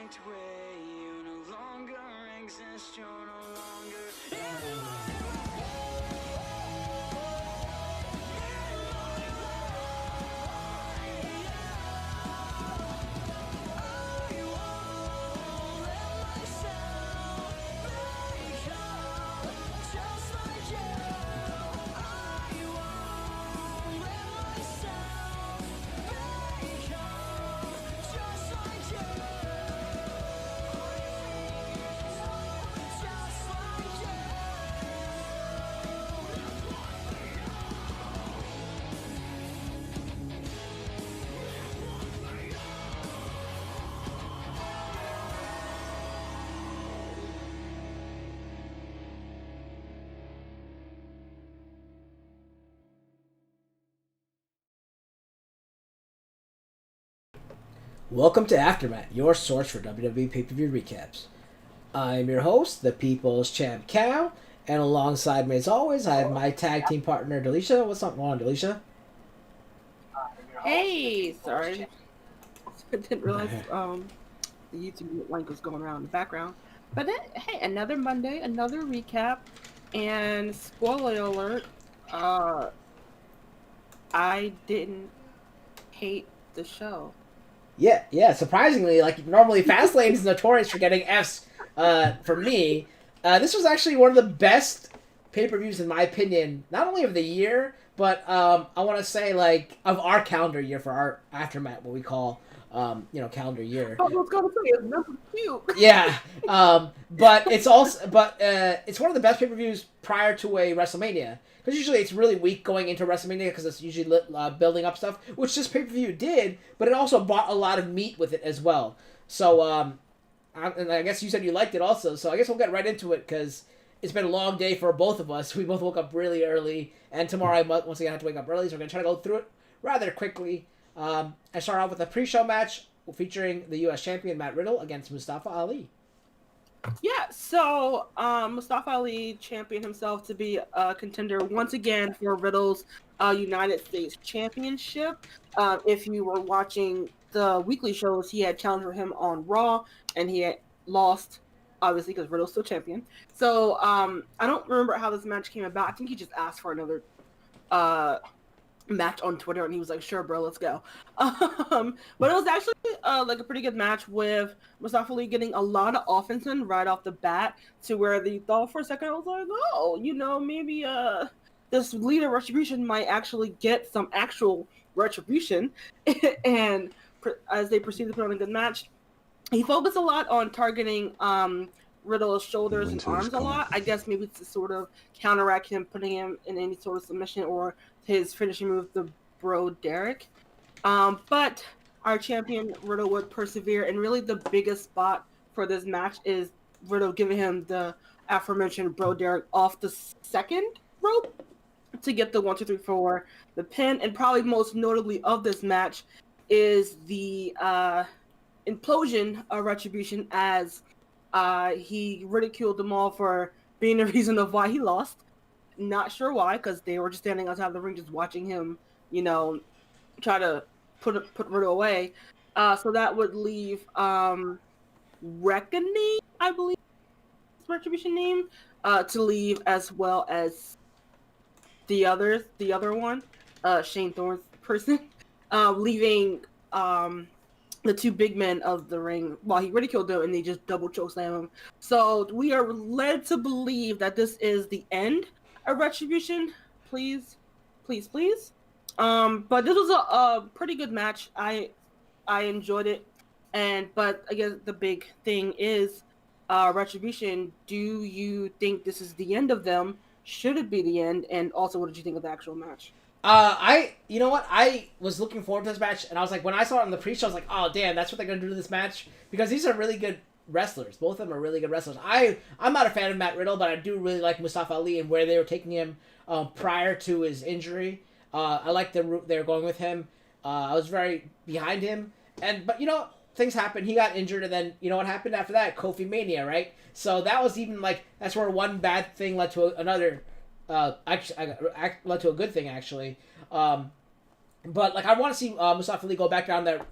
correct way. You no longer exist, you're no longer Welcome to AfterMat, your source for WWE pay-per-view recaps. I'm your host, the People's Champ Cal, and alongside me as always, I have my tag team partner, Delisha. What's up, on, Delisha? Hey, sorry. I didn't realize the YouTube link was going around in the background. But then, hey, another Monday, another recap, and spoiler alert, I didn't hate the show. Yeah, surprisingly, like, normally Fastlane is notorious for getting Fs for me. This was actually one of the best pay-per-views, in my opinion, not only of the year, but I want to say, like, of our calendar year for our AfterMat, what we call, calendar year. I was going to say, it's number 2. Yeah, but it's also, it's one of the best pay-per-views prior to a WrestleMania. Because usually it's really weak going into WrestleMania because it's usually building up stuff, which this pay-per-view did, but it also brought a lot of meat with it as well. So, and I guess you said you liked it also, so I guess we'll get right into it because it's been a long day for both of us. We both woke up really early, and tomorrow I once again have to wake up early, so we're going to try to go through it rather quickly. I start off with a pre-show match featuring the U.S. champion Matt Riddle against Mustafa Ali. Yeah, so Mustafa Ali championed himself to be a contender once again for Riddle's United States Championship. If you were watching the weekly shows, he had challenged him on Raw, and he had lost, obviously, because Riddle's still champion. So I don't remember how this match came about. I think he just asked for another match on Twitter, and he was like, "Sure, bro, let's go." But it was actually like a pretty good match with Mustafa Ali getting a lot of offense in right off the bat, to where they thought for a second, I was like, "Oh, maybe this leader Retribution might actually get some actual retribution." And as they proceeded to put on a good match, he focused a lot on targeting Riddle's shoulders and arms a lot. I guess maybe to sort of counteract him, putting him in any sort of submission, or his finishing move, the Bro Derek. But our champion Riddle would persevere, and really the biggest spot for this match is Riddle giving him the aforementioned Bro Derek off the second rope to get the 1, 2, 3, 4, the pin. And probably most notably of this match is the implosion of Retribution, as he ridiculed them all for being the reason of why he lost. Not sure why, because they were just standing outside the ring just watching him, try to put Riddle away. So that would leave Reckoning, I believe is Retribution name, to leave, as well as the other one, Shane Thorne's person, leaving the two big men of the ring while he ridiculed them, and they just double chokeslam him. So we are led to believe that this is the end of Retribution. Please. But this was a pretty good match. I enjoyed it, but I guess the big thing is Retribution. Do you think this is the end of them? Should it be the end? And also, what did you think of the actual match? You know what? I was looking forward to this match, and I was like, when I saw it on the pre-show, I was like, oh, damn, that's what they're going to do to this match? Because these are really good wrestlers. Both of them are really good wrestlers. I'm not a fan of Matt Riddle, but I do really like Mustafa Ali and where they were taking him prior to his injury. I like the route they were going with him. I was very behind him. But, things happened. He got injured, and then, what happened after that? Kofi Mania, right? So that was even, that's where one bad thing led to another. Actually, led to a good thing, actually. But I want to see Mustafa Ali go back down that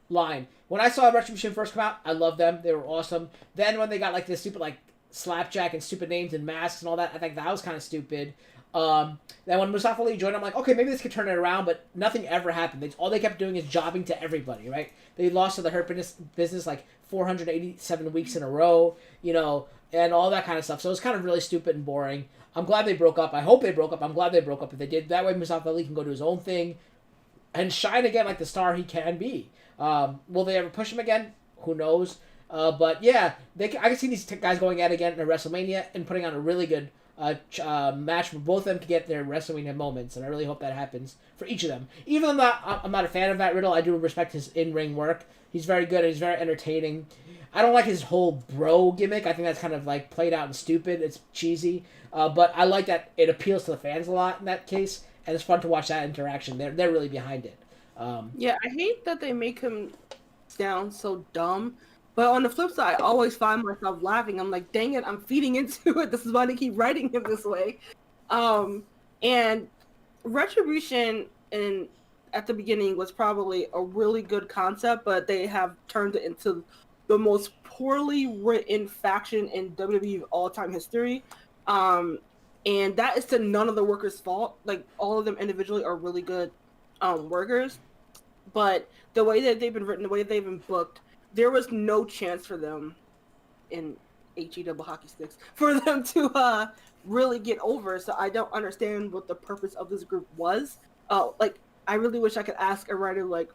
line. When I saw Retribution first come out, I loved them. They were awesome. Then when they got like this stupid like slapjack and stupid names and masks and all that, I think that was kind of stupid. Then when Mustafa Ali joined, I'm like, okay, maybe this could turn it around, but nothing ever happened. All they kept doing is jobbing to everybody, right? They lost to the Hurt Business like 487 weeks in a row, and all that kind of stuff. So it was kind of really stupid and boring. I'm glad they broke up. I hope they broke up. I'm glad they broke up if they did. That way Mustafa Ali can go do his own thing and shine again like the star he can be. Will they ever push him again? Who knows? But yeah, I can see these guys going at it again in WrestleMania and putting on a really good match where both of them can get their WrestleMania moments, and I really hope that happens for each of them. Even though I'm not a fan of Matt Riddle, I do respect his in-ring work. He's very good and he's very entertaining. I don't like his whole bro gimmick. I think that's kind of like played out and stupid. It's cheesy, but I like that it appeals to the fans a lot in that case, and it's fun to watch that interaction. They're really behind it. Yeah, I hate that they make him sound so dumb. But on the flip side, I always find myself laughing. I'm like, dang it, I'm feeding into it. This is why they keep writing him this way. And Retribution at the beginning was probably a really good concept, but they have turned it into the most poorly written faction in WWE all-time history. And that is to none of the workers' fault. Like, all of them individually are really good workers. But the way that they've been written, the way that they've been booked, there was no chance for them in double hockey sticks for them to really get over. So I don't understand what the purpose of this group was. I really wish I could ask a writer, like,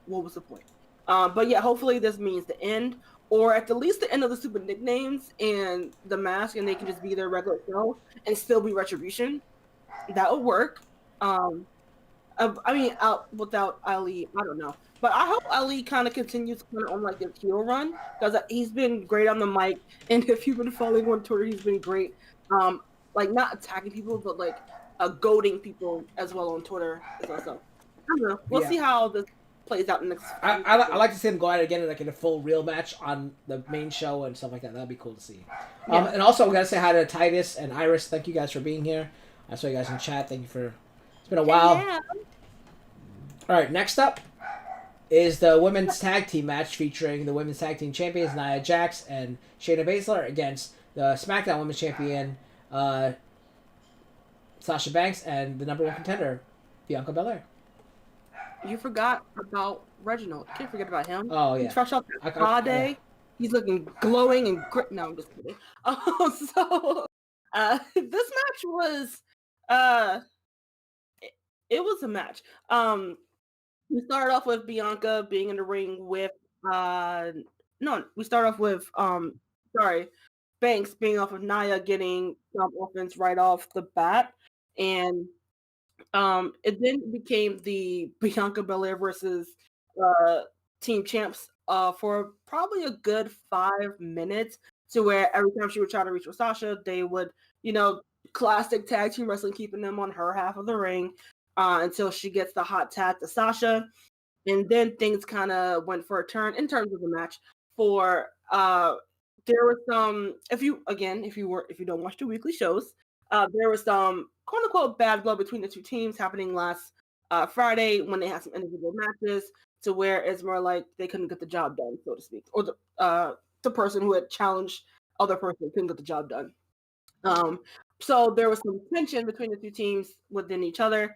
what was the point? But yeah, hopefully this means the end, or at the least the end of the stupid nicknames and the mask, and they can just be their regular show and still be Retribution. That would work. Without Ali, I don't know. But I hope Ali kind of continues on like his heel run, because he's been great on the mic, and if you've been following on Twitter, he's been great. Like not attacking people, but like goading people as well on Twitter as well. So I don't know. We'll see how this plays out in the next. I like to see him go at it again in a full real match on the main show and stuff like that. That'd be cool to see. Yeah. And also we gotta say hi to Titus and Iris. Thank you guys for being here. I saw you guys in chat. Thank you for. It's been a while. Yeah. All right, next up is the women's tag team match featuring the women's tag team champions Nia Jax and Shayna Baszler against the SmackDown Women's Champion Sasha Banks and the number one contender Bianca Belair. You forgot about Reginald. Can't forget about him. Oh yeah. He's fresh out the spa day. He's looking glowing and great. No, I'm just kidding. This match was it was a match. We started off with Bianca being in the ring with we started off with Banks being off of Nia getting some offense right off the bat. And it then became the Bianca Belair versus team champs for probably a good 5 minutes, to where every time she would try to reach with Sasha, they would, classic tag team wrestling, keeping them on her half of the ring. Until she gets the hot tag to Sasha, and then things kind of went for a turn in terms of the match. For there was some, if you don't watch the weekly shows, there was some quote unquote bad blood between the two teams happening last Friday when they had some individual matches, to where it's more like they couldn't get the job done, so to speak, or the person who had challenged other person couldn't get the job done. So there was some tension between the two teams within each other.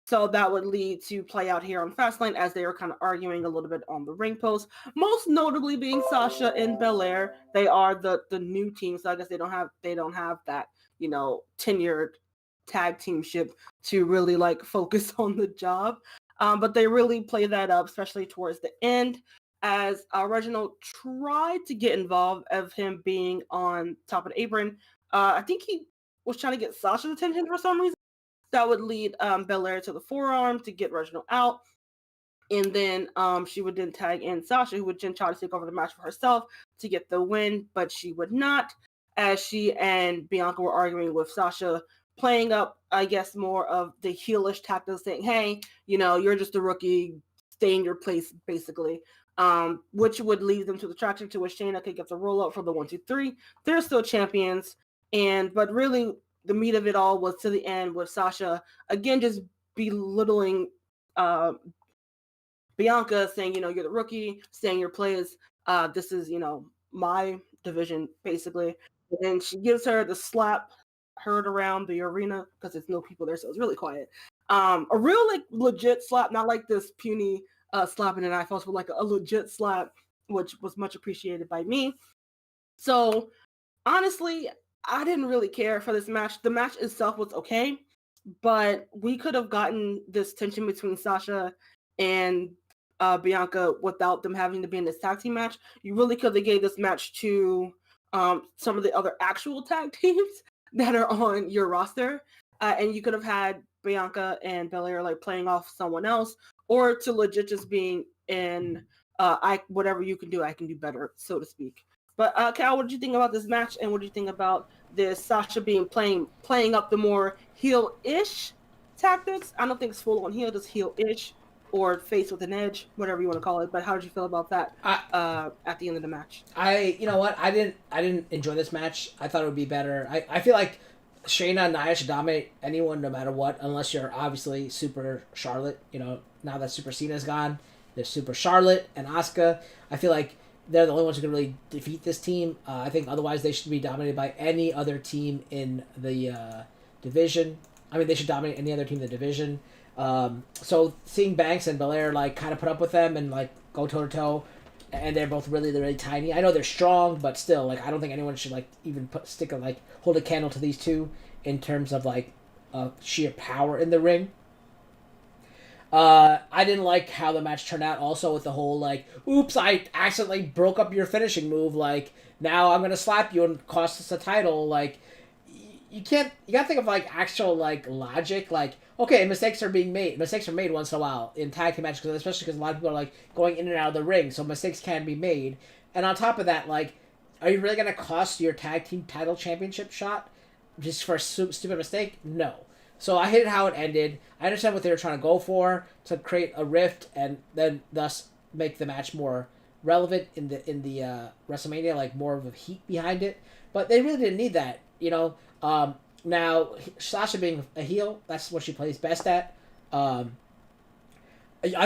So that would lead to play out here on Fastlane, as they were kind of arguing a little bit on the ring post. Most notably being Sasha and Belair. They are the new team, so I guess they don't have that tenured tag teamship to really like focus on the job. But they really play that up, especially towards the end, as Reginald tried to get involved, of him being on top of the apron. I think he was trying to get Sasha's attention for some reason. That would lead Belair to the forearm to get Reginald out. And then she would then tag in Sasha, who would then try to take over the match for herself to get the win, but she would not, as she and Bianca were arguing with Sasha, playing up, I guess, more of the heelish tactics, saying, hey, you're just a rookie, stay in your place, basically. Which would lead them to the traction, to which Shayna could get the roll up for the 1, 2, 3. They're still champions, but really the meat of it all was to the end with Sasha again just belittling Bianca saying, you're the rookie, saying your play is, this is, my division, basically. And then she gives her the slap, heard around the arena, because there's no people there, so it's really quiet. A real, legit slap, not like this puny slap in an iPhone, but like a legit slap, which was much appreciated by me. So, honestly, I didn't really care for this match. The match itself was okay, but we could have gotten this tension between Sasha and Bianca without them having to be in this tag team match. You really could have gave this match to some of the other actual tag teams that are on your roster, and you could have had Bianca and Belair playing off someone else, or to legit just being in whatever you can do, I can do better, so to speak. But Cal, what did you think about this match, and what do you think about this Sasha playing up the more heel-ish tactics? I don't think it's full on heel, just heel-ish, or face with an edge, whatever you want to call it. But how did you feel about that at the end of the match? You know what? I didn't enjoy this match. I thought it would be better. I feel like Shayna and Nia should dominate anyone no matter what, unless you're obviously Super Charlotte. Now that Super Cena's gone, there's Super Charlotte and Asuka. I feel like they're the only ones who can really defeat this team. I think otherwise they should be dominated by any other team in the division. I mean, they should dominate any other team in the division. So seeing Banks and Belair kind of put up with them and go toe to toe, and they're both really, really tiny. I know they're strong, but still, I don't think anyone should even hold a candle to these two in terms of sheer power in the ring. I didn't like how the match turned out also with the whole oops, I accidentally broke up your finishing move, now I'm gonna slap you and cost us a title. You gotta think of actual logic. Okay, mistakes are made once in a while in tag team matches, especially because a lot of people are going in and out of the ring, so mistakes can be made. And on top of that, are you really gonna cost your tag team title championship shot just for a stupid mistake? No. So I hated how it ended. I understand what they were trying to go for, to create a rift and then thus make the match more relevant in the WrestleMania, more of a heat behind it. But they really didn't need that, Now Sasha being a heel, that's what she plays best at. I've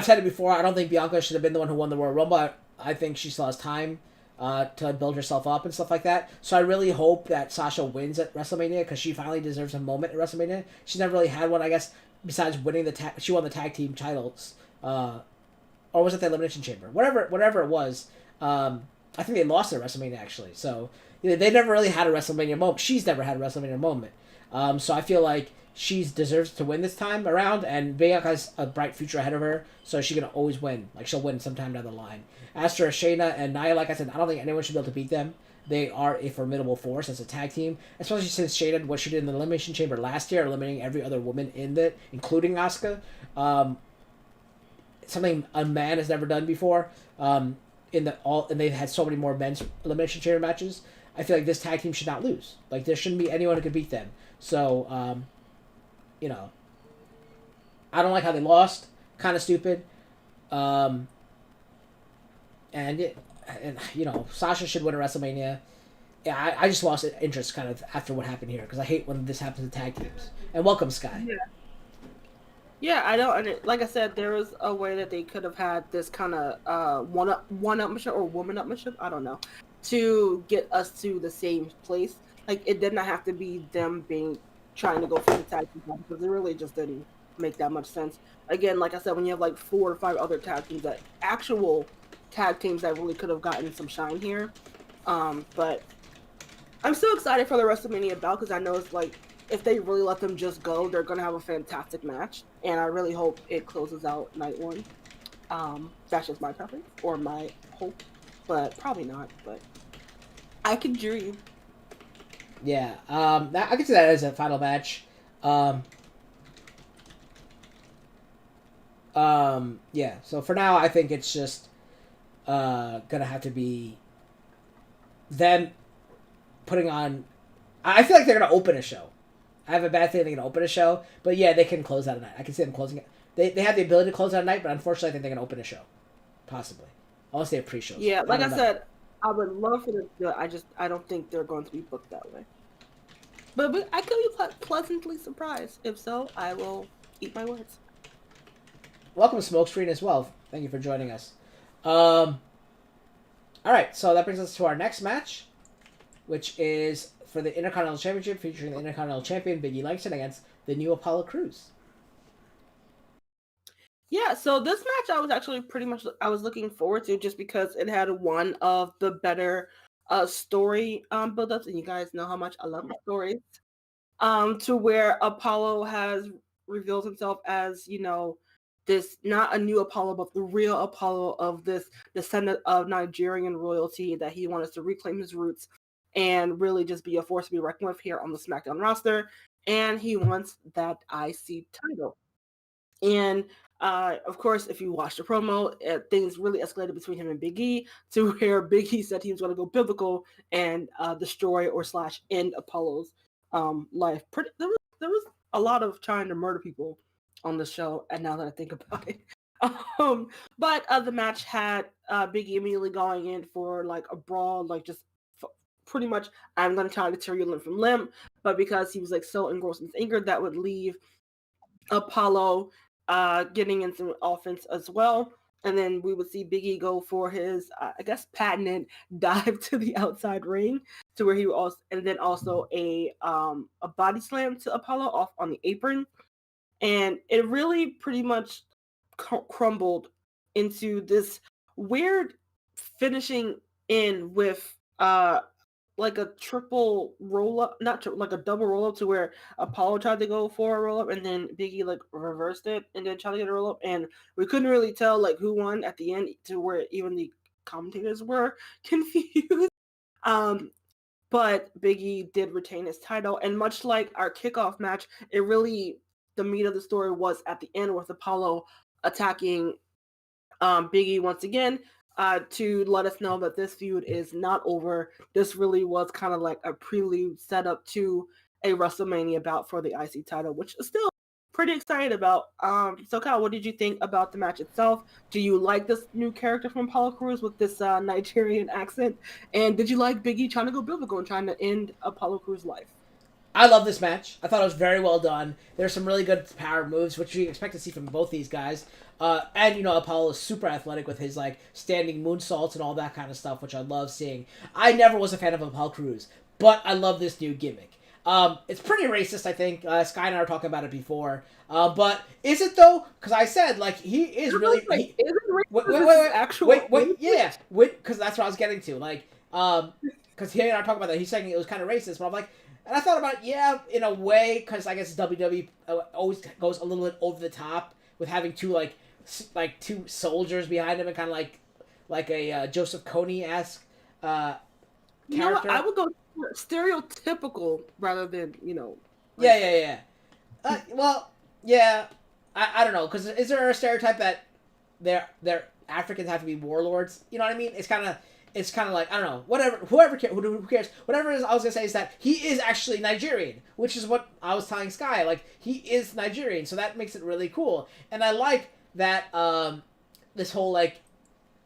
said it before. I don't think Bianca should have been the one who won the Royal Rumble. I think she still has time to build herself up and stuff like that. So I really hope that Sasha wins at WrestleMania, because she finally deserves a moment at WrestleMania. She's never really had one, I guess, besides winning she won the tag team titles, or was it the Elimination Chamber? Whatever it was. I think they lost at WrestleMania actually. So they never really had a WrestleMania moment. She's never had a WrestleMania moment. So I feel like she deserves to win this time around, and Bianca has a bright future ahead of her, so she's gonna always win. She'll win sometime down the line. As for Shayna and Nia, like I said, I don't think anyone should be able to beat them. They are a formidable force as a tag team, especially since Shayna, what she did in the Elimination Chamber last year, eliminating every other woman in it, including Asuka. Something a man has never done before. And they've had so many more men's Elimination Chamber matches. I feel like this tag team should not lose. There shouldn't be anyone who could beat them. So, I don't like how they lost. Kind of stupid. Sasha should win a WrestleMania. Yeah, I just lost interest kind of after what happened here, because I hate when this happens to tag teams. And welcome, Skye. Yeah, I don't. And like I said, there was a way that they could have had this kind of one-upmanship or woman-upmanship, I don't know, to get us to the same place. It did not have to be them trying to go for the tag team, because it really just didn't make that much sense. Again, like I said, when you have 4 or 5 other tag teams, actual tag teams that really could have gotten some shine here. But I'm so excited for the WrestleMania bout, because I know it's if they really let them just go, they're going to have a fantastic match. And I really hope it closes out night 1. That's just my preference, or my hope. But probably not. But I can dream. Yeah, I can see that as a final match. Yeah, so for now, I think it's just gonna have to be them putting on... I feel like they're gonna open a show. I have a bad feeling they're gonna open a show, but yeah, they can close out a night. I can see them closing it. They have the ability to close out a night, but unfortunately, I think they're gonna open a show. Possibly. Unless they have pre-shows. Yeah, like I said, I would love for them to do it. I don't think they're going to be booked that way. But I could be pleasantly surprised. If so, I will eat my words. Welcome, Smokescreen, as well. Thank you for joining us. All right, so that brings us to our next match, which is for the Intercontinental Championship, featuring the Intercontinental Champion Big E Langston against the new Apollo Crews. Yeah, so this match I was actually I was looking forward to just because it had one of the better story build-ups, and you guys know how much I love the stories. To where Apollo has revealed himself as, this not a new Apollo, but the real Apollo of this descendant of Nigerian royalty, that he wants to reclaim his roots and really just be a force to be reckoned with here on the SmackDown roster. And he wants that IC title. And of course, if you watch the promo, things really escalated between him and Big E, to where Big E said he was going to go biblical and destroy or / end Apollo's life. There was a lot of trying to murder people on the show, and now that I think about it. But the match had Big E immediately going in for like a brawl, like just pretty much, I'm going to try to tear you limb from limb. But because he was like so engrossed in his anger, that would leave Apollo getting in some offense as well. And then we would see Big E go for his, I guess, patented dive to the outside ring, to where he also, and then also a body slam to Apollo off on the apron. And it really pretty much crumbled into this weird finishing in with like a triple roll up, like a double roll up, to where Apollo tried to go for a roll up and then Big E like reversed it and then tried to get a roll up, and we couldn't really tell like who won at the end, to where even the commentators were confused. But Big E did retain his title, and much like our kickoff match, it really, the meat of the story was at the end with Apollo attacking Big E once again, to let us know that this feud is not over. This really was kind of like a prelude set up to a WrestleMania bout for the IC title, which is still pretty excited about. So Kyle, what did you think about the match itself? Do you like this new character from Apollo Crews with this Nigerian accent? And did you like Big E trying to go biblical and trying to end Apollo Crews' life? I love this match. I thought it was very well done. There's some really good power moves, which we expect to see from both these guys. And, Apollo is super athletic with his, standing moonsaults and all that kind of stuff, which I love seeing. I never was a fan of Apollo Crews, but I love this new gimmick. It's pretty racist, I think. Skye and I were talking about it before. But is it, though? Because I said, he is really... Is it racist? Wait, yeah. Because that's what I was getting to. Because he and I were talking about that. He's saying it was kind of racist, but I'm like... And I thought about it, yeah, in a way, because I guess WWE always goes a little bit over the top with having two soldiers behind him, and kind of like a Joseph Kony-esque character. You know what? I would go stereotypical rather than Yeah. Well, yeah, I don't know, because is there a stereotype that they're Africans have to be warlords? You know what I mean? It's kind of like, I don't know, whatever, who cares? Whatever it is I was going to say is that he is actually Nigerian, which is what I was telling Skye. He is Nigerian, so that makes it really cool. And I like that, this whole,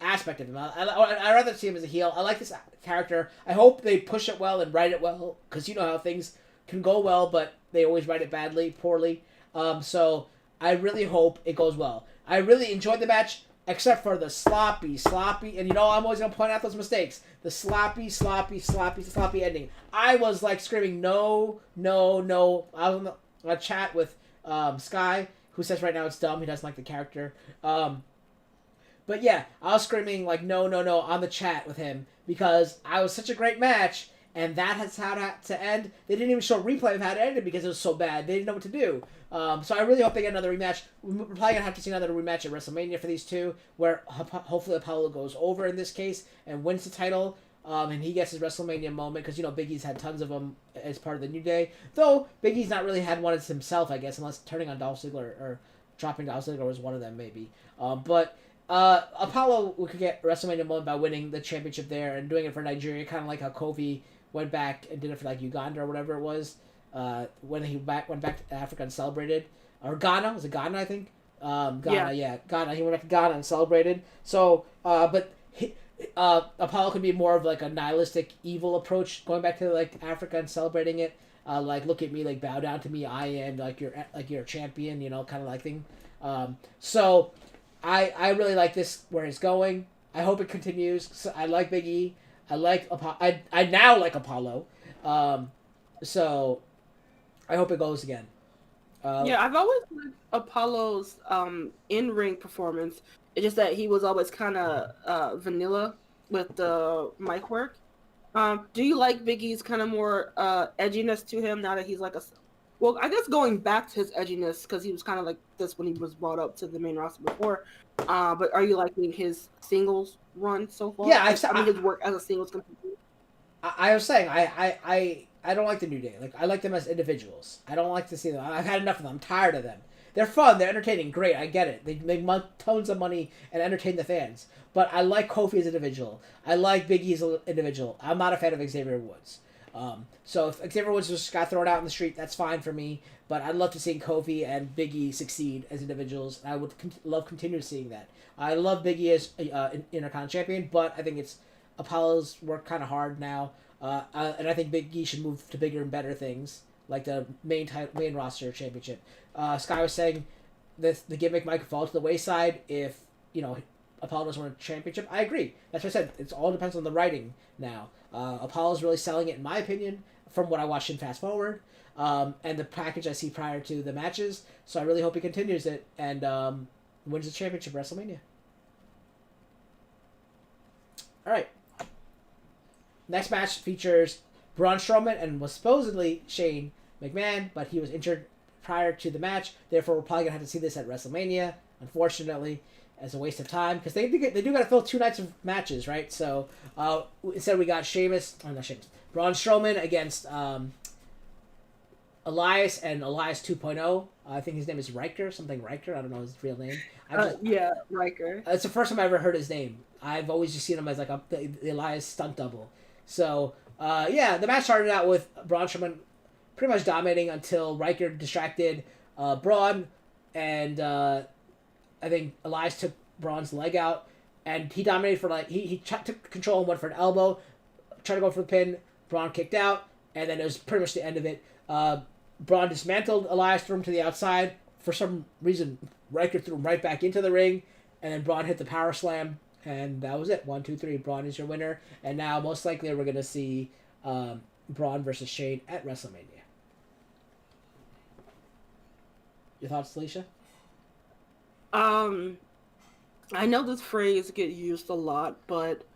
aspect of him. I'd rather see him as a heel. I like this character. I hope they push it well and write it well, because you know how things can go well, but they always write it poorly. So I really hope it goes well. I really enjoyed the match, except for the sloppy, and I'm always going to point out those mistakes. The sloppy ending. I was screaming, no. I was on a chat with Skye, who says right now it's dumb. He doesn't like the character. But yeah, I was screaming no on the chat with him, because I was such a great match, and that has how to end. They didn't even show a replay of how it ended because it was so bad. They didn't know what to do. So I really hope they get another rematch. We're probably going to have to see another rematch at WrestleMania for these two, where hopefully Apollo goes over in this case and wins the title, and he gets his WrestleMania moment, because, Big E's had tons of them as part of the New Day. Though, Big E's not really had one as himself, I guess, unless turning on Dolph Ziggler or dropping Dolph Ziggler was one of them, maybe. But Apollo could get a WrestleMania moment by winning the championship there and doing it for Nigeria, kind of like how Kofi went back and did it for Uganda or whatever it was, when he went back to Africa and celebrated, or Ghana. Was it Ghana? I think. Ghana. He went back to Ghana and celebrated. So, but Apollo could be more of a nihilistic, evil approach, going back to Africa and celebrating it. Look at me, bow down to me. I am your champion. Kind of thing. So I really like this where it's going. I hope it continues. So I like Big E. I like I now like Apollo. So I hope it goes again. Yeah, I've always liked Apollo's in-ring performance. It's just that he was always kind of vanilla with the mic work. Do you like Big E's kind of more edginess to him now that he's like a... Well, I guess going back to his edginess, because he was kind of like this when he was brought up to the main roster before. But are you liking his singles run so far? Yeah, I mean, his work as a singles competitor. I was saying, I don't like the New Day. Like, I like them as individuals. I don't like to see them. I've had enough of them. I'm tired of them. They're fun. They're entertaining. Great. I get it. They make tons of money and entertain the fans. But I like Kofi as an individual. I like Big E as an individual. I'm not a fan of Xavier Woods. So if Xavier Woods just got thrown out in the street, that's fine for me. But I'd love to see Kofi and Big E succeed as individuals. I would love continue seeing that. I love Big E as Intercontinental Champion, but I think it's Apollo's worked kind of hard now. And I think Big E should move to bigger and better things, like the main roster championship. Skye was saying the gimmick might fall to the wayside if, Apollo doesn't win a championship. I agree. That's what I said. It all depends on the writing now. Apollo's really selling it, in my opinion, from what I watched in Fast Forward, and the package I see prior to the matches. So I really hope he continues it and wins the championship at WrestleMania. All right. Next match features Braun Strowman and was supposedly Shane McMahon, but he was injured prior to the match. Therefore, we're probably going to have to see this at WrestleMania, unfortunately, as a waste of time. Because they do got to fill 2 nights of matches, right? So, instead we got Braun Strowman against Elias and Elias 2.0. I think his name is Riker, I don't know his real name. Yeah, Riker. It's the first time I ever heard his name. I've always just seen him as like the Elias stunt double. So, the match started out with Braun Strowman pretty much dominating until Riker distracted Braun, and I think Elias took Braun's leg out, and he dominated for he took control and went for an elbow, tried to go for the pin. Braun kicked out, and then it was pretty much the end of it. Braun dismantled Elias, threw him to the outside. For some reason, Riker threw him right back into the ring, and then Braun hit the power slam. And that was it. 1, 2, 3. Braun is your winner. And now, most likely, we're going to see Braun versus Shane at WrestleMania. Your thoughts, Alicia? I know this phrase gets used a lot, but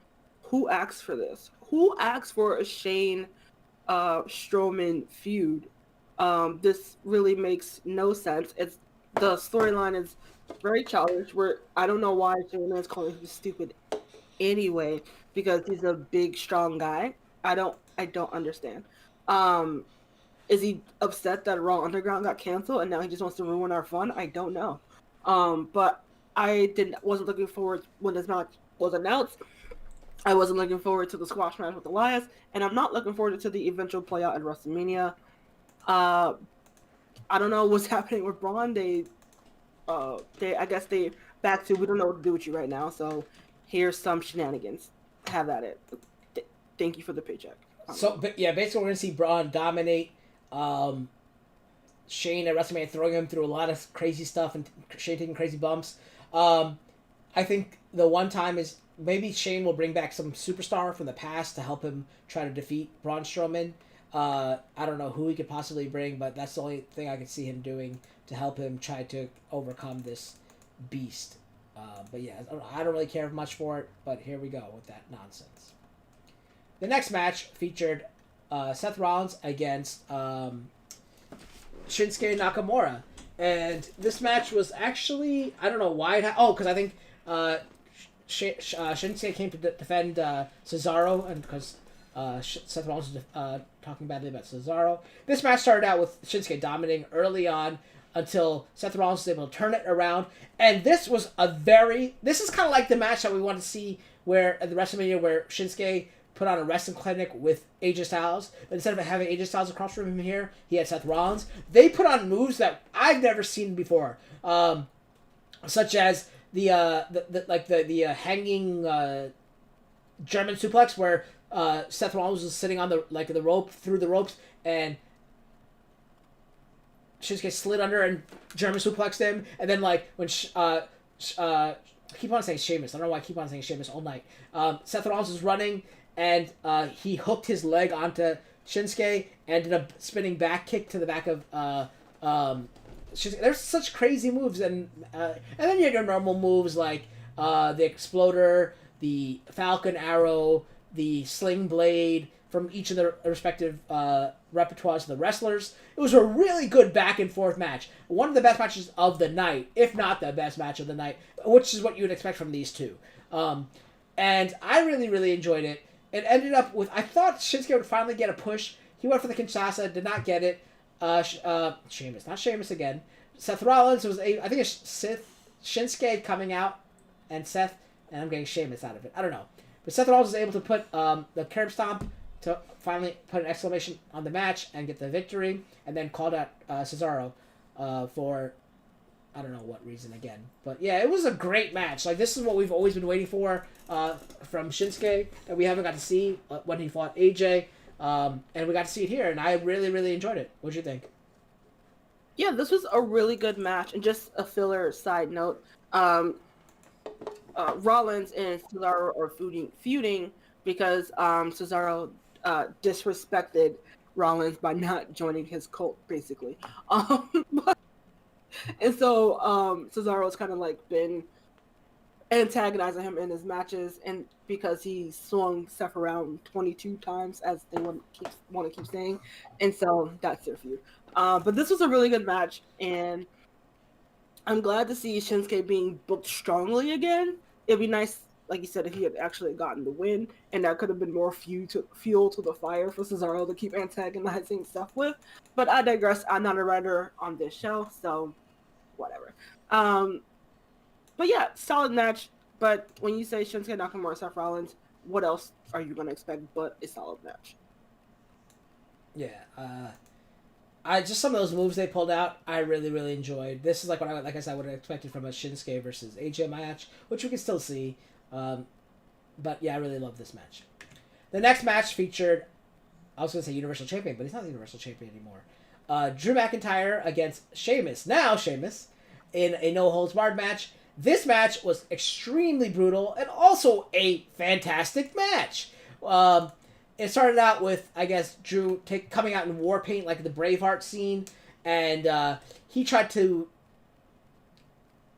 who asked for this? Who asked for a Shane Strowman feud? This really makes no sense. The storyline is very childish. Where I don't know why Shayna is calling him stupid anyway, because he's a big, strong guy. I don't understand. Is he upset that Raw Underground got canceled and now he just wants to ruin our fun? I don't know. But I wasn't looking forward when this match was announced. I wasn't looking forward to the squash match with Elias, and I'm not looking forward to the eventual play out at WrestleMania. I don't know what's happening with Braun. I guess they back to, we don't know what to do with you right now, so here's some shenanigans. Have at it. Thank you for the paycheck. Basically we're going to see Braun dominate Shane at WrestleMania, throwing him through a lot of crazy stuff and Shane taking crazy bumps. I think the one time is maybe Shane will bring back some superstar from the past to help him try to defeat Braun Strowman. I don't know who he could possibly bring, but that's the only thing I could see him doing to help him try to overcome this beast. But yeah, I don't really care much for it, but here we go with that nonsense. The next match featured Seth Rollins against Shinsuke Nakamura. And this match was actually, I don't know why because I think Shinsuke came to defend Cesaro, and because Seth Rollins was talking badly about Cesaro. This match started out with Shinsuke dominating early on until Seth Rollins was able to turn it around. And this is kind of like the match that we want to see where at the WrestleMania where Shinsuke put on a wrestling clinic with AJ Styles. But instead of having AJ Styles across from him here, he had Seth Rollins. They put on moves that I've never seen before, such as the hanging German suplex where Seth Rollins was sitting on the rope through the ropes, and Shinsuke slid under and German suplexed him, and then when I keep on saying Sheamus. I don't know why I keep on saying Sheamus all night. Seth Rollins was running, and he hooked his leg onto Shinsuke and did a spinning back kick to the back of Shinsuke. There's such crazy moves, and then you have your normal moves like the Exploder, the Falcon Arrow, the Sling Blade from each of the respective repertoires of the wrestlers. It was a really good back and forth match. One of the best matches of the night, if not the best match of the night, which is what you would expect from these two. And I really, really enjoyed it. It ended up with, I thought Shinsuke would finally get a push. He went for the Kinshasa, did not get it. Sheamus, not Sheamus again. Seth Rollins was, I think it's Shinsuke coming out, and Seth, and I'm getting Sheamus out of it. I don't know. But Seth Rollins was able to put the curb stomp to finally put an exclamation on the match and get the victory, and then called out Cesaro for I don't know what reason again. But yeah, it was a great match. Like, this is what we've always been waiting for from Shinsuke that we haven't got to see when he fought AJ. And we got to see it here, and I really, really enjoyed it. What'd you think? Yeah, this was a really good match. And just a filler side note, Rollins and Cesaro are feuding because Cesaro disrespected Rollins by not joining his cult, basically. And so Cesaro's kind of like been antagonizing him in his matches, and because he swung Seth around 22 times, as they want to keep saying, and so that's their feud. But this was a really good match, and I'm glad to see Shinsuke being booked strongly again. It'd be nice, like you said, if he had actually gotten the win, and that could have been more fuel to the fire for Cesaro to keep antagonizing Seth with. But I digress. I'm not a writer on this show, so whatever. But yeah, solid match. But when you say Shinsuke Nakamura, Seth Rollins, what else are you going to expect but a solid match? Yeah, I just some of those moves they pulled out, I really, really enjoyed. This is like what I said, I would have expected from a Shinsuke versus AJ match, which we can still see. But yeah, I really love this match. The next match featured, I was going to say Universal Champion, but he's not the Universal Champion anymore. Drew McIntyre against Sheamus. Now Sheamus in a no-holds-barred match. This match was extremely brutal and also a fantastic match. It started out with, I guess, Drew coming out in war paint like the Braveheart scene, and he tried to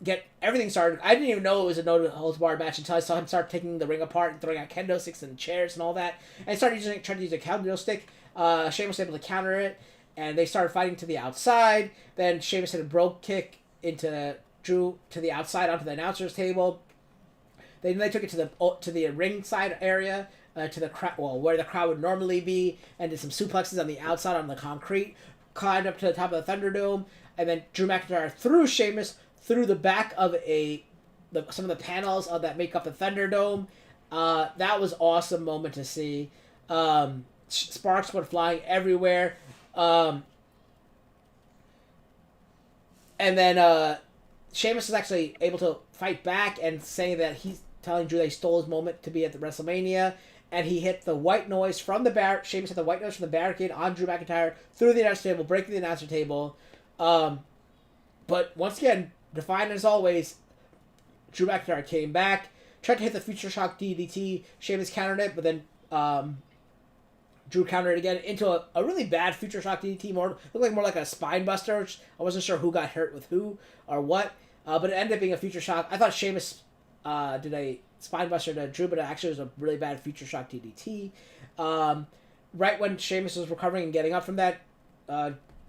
get everything started. I didn't even know it was a no-holds-barred match until I saw him start taking the ring apart and throwing out kendo sticks and chairs and all that. And he tried to use a kendo stick. Sheamus was able to counter it, and they started fighting to the outside. Then Sheamus hit a brogue kick into Drew to the outside onto the announcer's table. Then they took it to the ringside area, to the crowd, where the crowd would normally be, and did some suplexes on the outside on the concrete. Climbed up to the top of the Thunderdome, and then Drew McIntyre threw Sheamus through the back of some of the panels that make up the Thunderdome. That was an awesome moment to see. Sparks went flying everywhere. And then Sheamus was actually able to fight back and saying that he's telling Drew that he stole his moment to be at the WrestleMania, and he hit the white noise from the Sheamus hit the white noise from the barricade on Drew McIntyre through the announcer table, breaking the announcer table. But once again, defiant as always, Drew McIntyre came back, tried to hit the Future Shock DDT. Sheamus countered it, but then Drew countered it again into a really bad Future Shock DDT. Looked more like a spine buster, which I wasn't sure who got hurt with who or what. But it ended up being a Future Shock. I thought Sheamus did a spine buster to Drew, but it actually was a really bad Future Shock DDT. Right when Sheamus was recovering and getting up from that,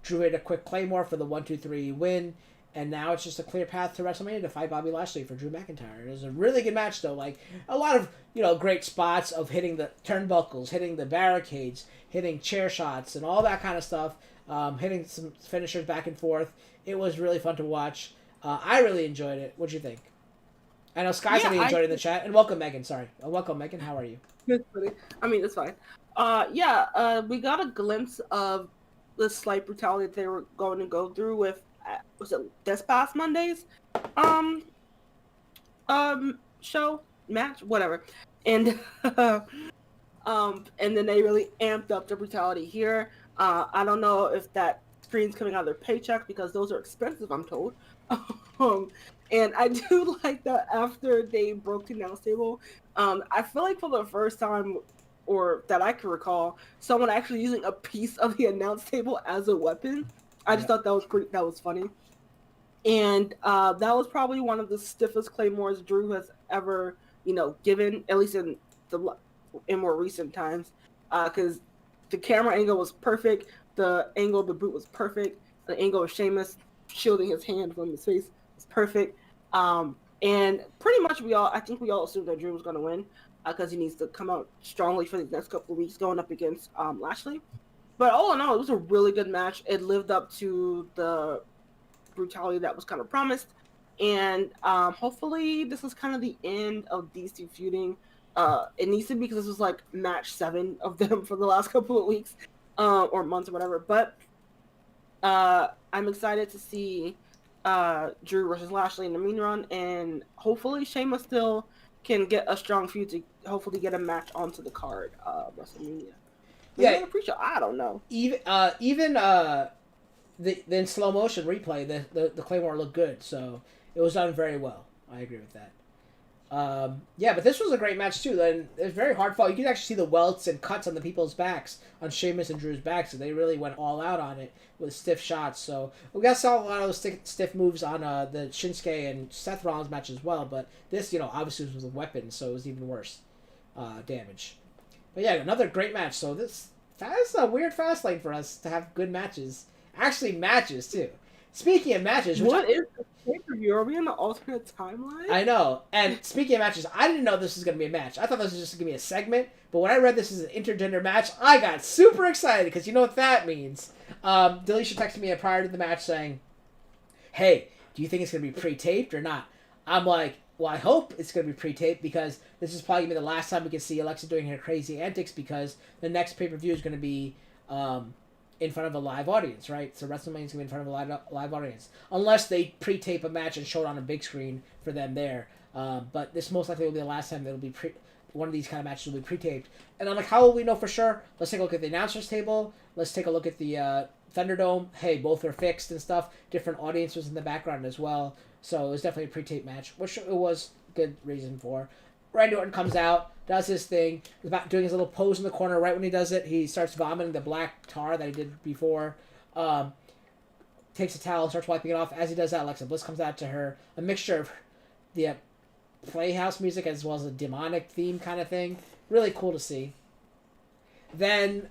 Drew hit a quick Claymore for the 1-2-3 win. And now it's just a clear path to WrestleMania to fight Bobby Lashley for Drew McIntyre. It was a really good match, though. Like, a lot of, great spots of hitting the turnbuckles, hitting the barricades, hitting chair shots, and all that kind of stuff. Hitting some finishers back and forth. It was really fun to watch. I really enjoyed it. What'd you think? I know Skye said he enjoyed it in the chat. And welcome, Megan. Sorry. Welcome, Megan. How are you? It's funny. I mean, it's fine. We got a glimpse of the slight brutality that they were going to go through with, was it this past Monday's show match, whatever, and and then they really amped up the brutality here. I don't know if that screens coming out of their paycheck because those are expensive, I'm told. And I do like that after they broke the announce table, I feel like for the first time, or that I can recall, someone actually using a piece of the announce table as a weapon. I just thought that was funny. And that was probably one of the stiffest claymores Drew has ever, given, at least in more recent times, because the camera angle was perfect, the angle of the boot was perfect, the angle of Sheamus shielding his hand from his face was perfect, and pretty much I think we all assumed that Drew was going to win, because he needs to come out strongly for these next couple of weeks going up against Lashley. But all in all, it was a really good match. It lived up to the brutality that was kind of promised, and hopefully this is kind of the end of these two feuding. It needs to be, because this was like match 7 of them for the last couple of weeks or months or whatever, but I'm excited to see Drew versus Lashley in the main run, and hopefully Sheamus still can get a strong feud to hopefully get a match onto the card WrestleMania. Yeah, pre-show, I don't know. Even the in slow motion replay, the Claymore looked good, so it was done very well. I agree with that. But this was a great match too. And it was very hard fought. You could actually see the welts and cuts on the people's backs, on Sheamus and Drew's backs, so they really went all out on it with stiff shots. So we got saw a lot of those stiff moves on the Shinsuke and Seth Rollins match as well. But this, obviously was a weapon, so it was even worse damage. But yeah, another great match. So this is a weird Fastlane for us to have good matches. Actually, matches too. Speaking of matches, is the pay-per-view? Are we in the alternate timeline? I know. And speaking of matches, I didn't know this was going to be a match. I thought this was just going to be a segment. But when I read this as an intergender match, I got super excited, because you know what that means. Delisha texted me prior to the match saying, "Hey, do you think it's going to be pre-taped or not?" I'm like, well, I hope it's going to be pre-taped, because this is probably going to be the last time we can see Alexa doing her crazy antics, because the next pay-per-view is going to be in front of a live audience, right? So WrestleMania is going to be in front of a live audience. Unless they pre-tape a match and show it on a big screen for them there. But this most likely will be the last time that will be one of these kind of matches will be pre-taped. And I'm like, how will we know for sure? Let's take a look at the announcers table. Let's take a look at the Thunderdome. Hey, both are fixed and stuff. Different audiences in the background as well. So it was definitely a pre-taped match, which it was good reason for. Randy Orton comes out, does his thing, about doing his little pose in the corner. Right when he does it, he starts vomiting the black tar that he did before. Takes a towel, starts wiping it off. As he does that, Alexa Bliss comes out to her. A mixture of the Playhouse music as well as a demonic theme kind of thing. Really cool to see. Then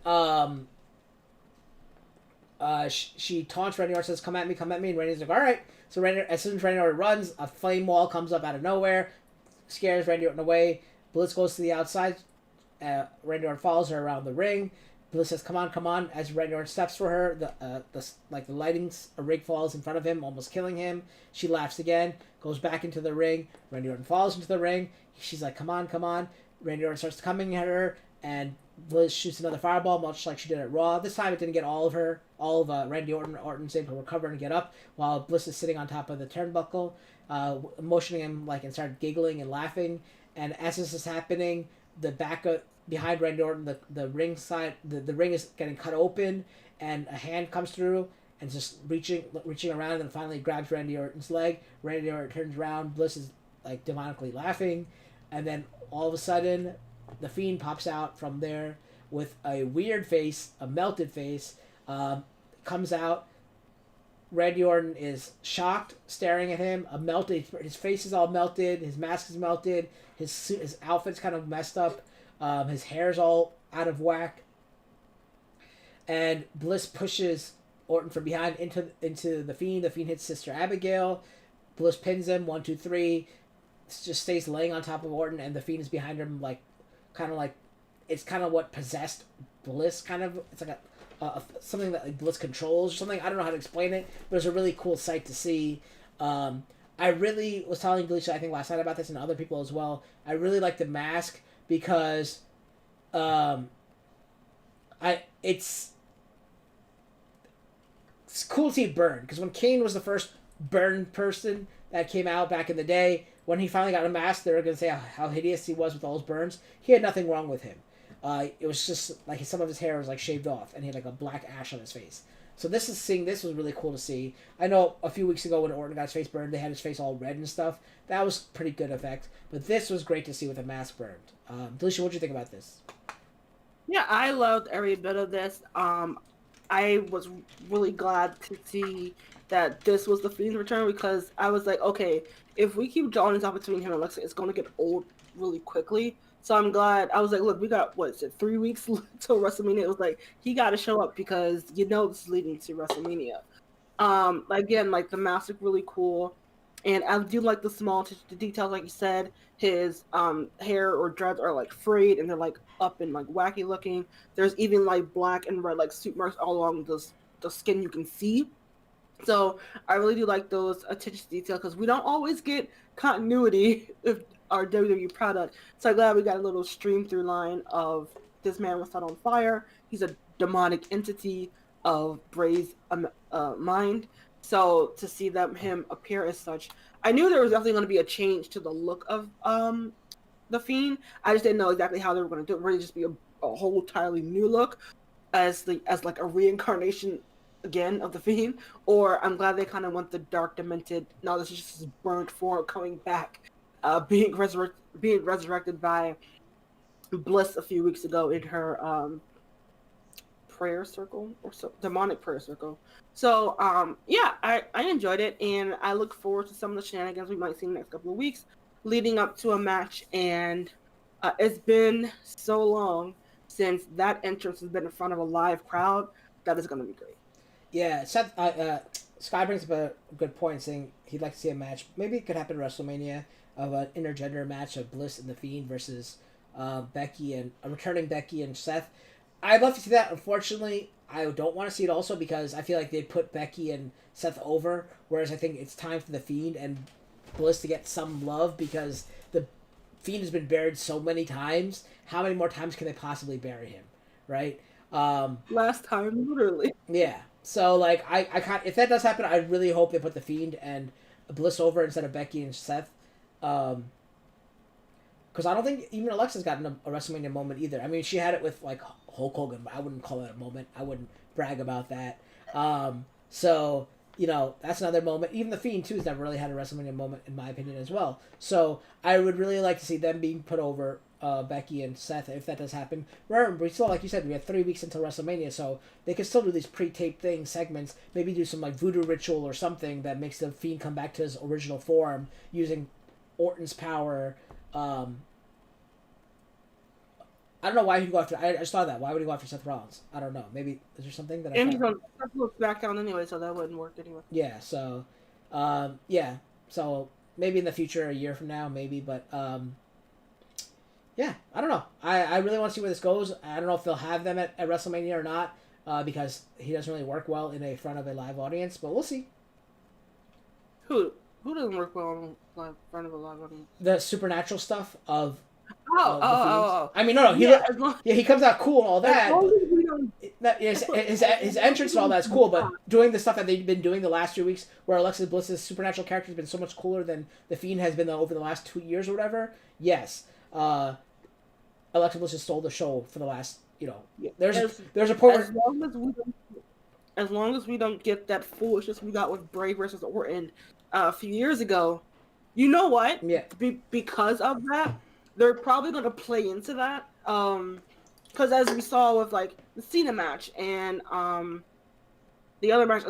she taunts Randy Orton, says, come at me, and Randy's like, all right. So as soon as Randy Orton runs, a flame wall comes up out of nowhere, scares Randy Orton away. Bliss goes to the outside. Randy Orton follows her around the ring. Bliss says, come on. As Randy Orton steps for her, the lighting rig falls in front of him, almost killing him. She laughs again, goes back into the ring. Randy Orton falls into the ring. She's like, come on. Randy Orton starts coming at her, and Bliss shoots another fireball, much like she did at Raw. This time it didn't get all of Randy Orton's able to recover and get up, while Bliss is sitting on top of the turnbuckle, motioning him and started giggling and laughing. And as this is happening, the back behind Randy Orton, the ring side, the ring is getting cut open, and a hand comes through and just reaching around, and then finally grabs Randy Orton's leg. Randy Orton turns around, Bliss is demonically laughing, and then all of a sudden, the Fiend pops out from there with a weird face, a melted face, comes out. Randy Orton is shocked, staring at him. His face is all melted. His mask is melted. His outfit's kind of messed up. His hair's all out of whack. And Bliss pushes Orton from behind into the Fiend. The Fiend hits Sister Abigail. Bliss pins him. 1, 2, 3. Just stays laying on top of Orton, and the Fiend is behind him, it's kind of what possessed Bliss. Kind of, it's like something that Bliss controls or something. I don't know how to explain it, but it's a really cool sight to see. I really was telling Delisha, I think last night about this, and other people as well. I really like the mask because it's cool to see it burn. Because when Kane was the first burn person that came out back in the day, when he finally got a mask, they were going to say how hideous he was with all his burns. He had nothing wrong with him. It was just some of his hair was shaved off, and he had a black ash on his face. So seeing this was really cool to see. I know a few weeks ago when Orton got his face burned, they had his face all red and stuff. That was pretty good effect. But this was great to see with a mask burned. Delisha, what do you think about this? Yeah, I loved every bit of this. I was really glad to see that this was the Fiend's return because I was like, okay, if we keep drawing this out between him and Alexa, it's going to get old really quickly. So I'm glad. I was like, look, we got, 3 weeks till WrestleMania? It was like, he got to show up because this is leading to WrestleMania. Again, like, the mask looked really cool. And I do like the small the details, like you said. His hair or dreads are, like, frayed and they're, like, up and, like, wacky looking. There's even, like, black and red, like, suit marks all along the skin you can see. So I really do like those attention to detail because we don't always get continuity with our WWE product. So I'm glad we got a little stream through line of this man was set on fire. He's a demonic entity of Bray's mind. So to see him appear as such, I knew there was definitely going to be a change to the look of the Fiend. I just didn't know exactly how they were going to do it. Really, just be a whole entirely new look as like a reincarnation again of the Fiend. Or I'm glad they kind of went the dark, demented. No, this is just his burnt form coming back, being resurrected by Bliss a few weeks ago in her prayer circle or demonic prayer circle. So yeah, I enjoyed it, and I look forward to some of the shenanigans we might see in the next couple of weeks leading up to a match. And it's been so long since that entrance has been in front of a live crowd. That is going to be great. Yeah, Seth, Skye brings up a good point, saying he'd like to see a match. Maybe it could happen at WrestleMania of an intergender match of Bliss and the Fiend versus Becky and returning Becky and Seth. I'd love to see that. Unfortunately, I don't want to see it also because I feel like they put Becky and Seth over, whereas I think it's time for the Fiend and Bliss to get some love because the Fiend has been buried so many times. How many more times can they possibly bury him, right? Last time, literally. Yeah. So, like, I can't... If that does happen, I really hope they put the Fiend and Bliss over instead of Becky and Seth. Because I don't think even Alexa's gotten a WrestleMania moment either. I mean, she had it with, like, Hulk Hogan, but I wouldn't call it a moment. I wouldn't brag about that. So, that's another moment. Even the Fiend, too, has never really had a WrestleMania moment, in my opinion, as well. So, I would really like to see them being put over... Becky and Seth, if that does happen. Remember, we still, like you said, we have 3 weeks until WrestleMania, so they can still do these pre-taped segments, maybe do some like voodoo ritual or something that makes the Fiend come back to his original form using Orton's power. I don't know why he'd go after. I just thought that. Why would he go after Seth Rollins? I don't know. Maybe is there something that And he's on SmackDown anyway, so that wouldn't work anyway. Yeah. So, yeah. So maybe in the future, a year from now, maybe, but yeah, I don't know. I really want to see where this goes. I don't know if they'll have them at WrestleMania or not, because he doesn't really work well in front of a live audience, but we'll see. Who doesn't work well in front of a live audience? The supernatural stuff of Oh. I mean, no. He comes out cool and all that. His entrance and all that's cool, but doing the stuff that they've been doing the last 2 weeks, where Alexa Bliss's supernatural character has been so much cooler than the Fiend has been over the last 2 years or whatever. Yes. Alexa Bliss just stole the show for the last, there's a point where... As long as we don't get that foolishness we got with Bray versus Orton a few years ago, you know what? Yeah. Because of that, they're probably going to play into that. Because as we saw with, like, the Cena match and the other match,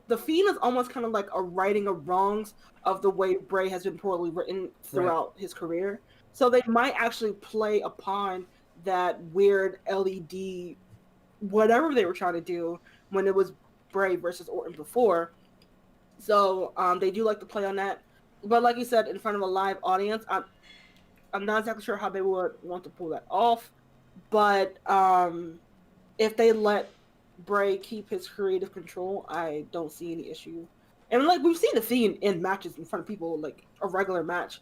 the Fiend is almost kind of like a righting of wrongs of the way Bray has been poorly written throughout his career. So they might actually play upon that weird LED, whatever they were trying to do when it was Bray versus Orton before. So they do like to play on that. But like you said, in front of a live audience, I'm not exactly sure how they would want to pull that off. But if they let Bray keep his creative control, I don't see any issue. And like we've seen the Fiend in matches in front of people, like a regular match.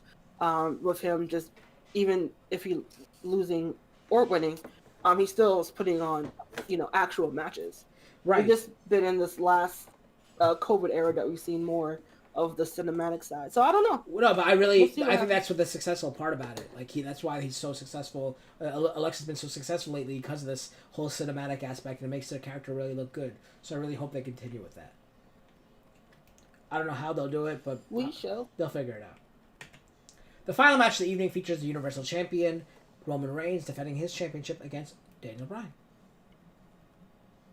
With him, just even if he losing or winning, he still is putting on, actual matches. Right. We've just been in this last COVID era that we've seen more of the cinematic side. So I don't know. No, but I think happens. that's what the successful part about it. Like that's why he's so successful. Alexa's been so successful lately because of this whole cinematic aspect, and it makes their character really look good. So I really hope they continue with that. I don't know how they'll do it, but they'll figure it out. The final match of the evening features the Universal Champion Roman Reigns defending his championship against Daniel Bryan.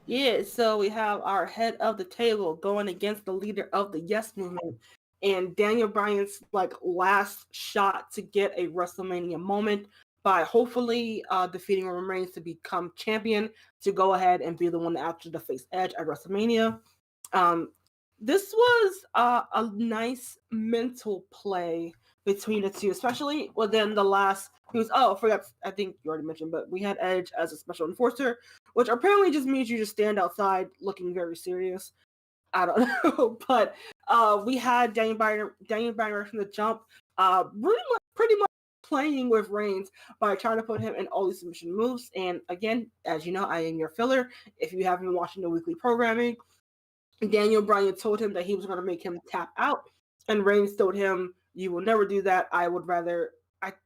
Yeah, so we have our head of the table going against the leader of the Yes Movement, and Daniel Bryan's last shot to get a WrestleMania moment by hopefully defeating Roman Reigns to become champion to go ahead and be the one to actually face Edge at WrestleMania. This was a nice mental play between the two, especially within the last. I think you already mentioned, but we had Edge as a special enforcer, which apparently just means you just stand outside looking very serious. I don't know, but we had Daniel Bryan from the jump, pretty much playing with Reigns by trying to put him in all these submission moves. And again, as you know, I am your filler. If you haven't been watching the weekly programming, Daniel Bryan told him that he was going to make him tap out, and Reigns told him, "You will never do that. I'm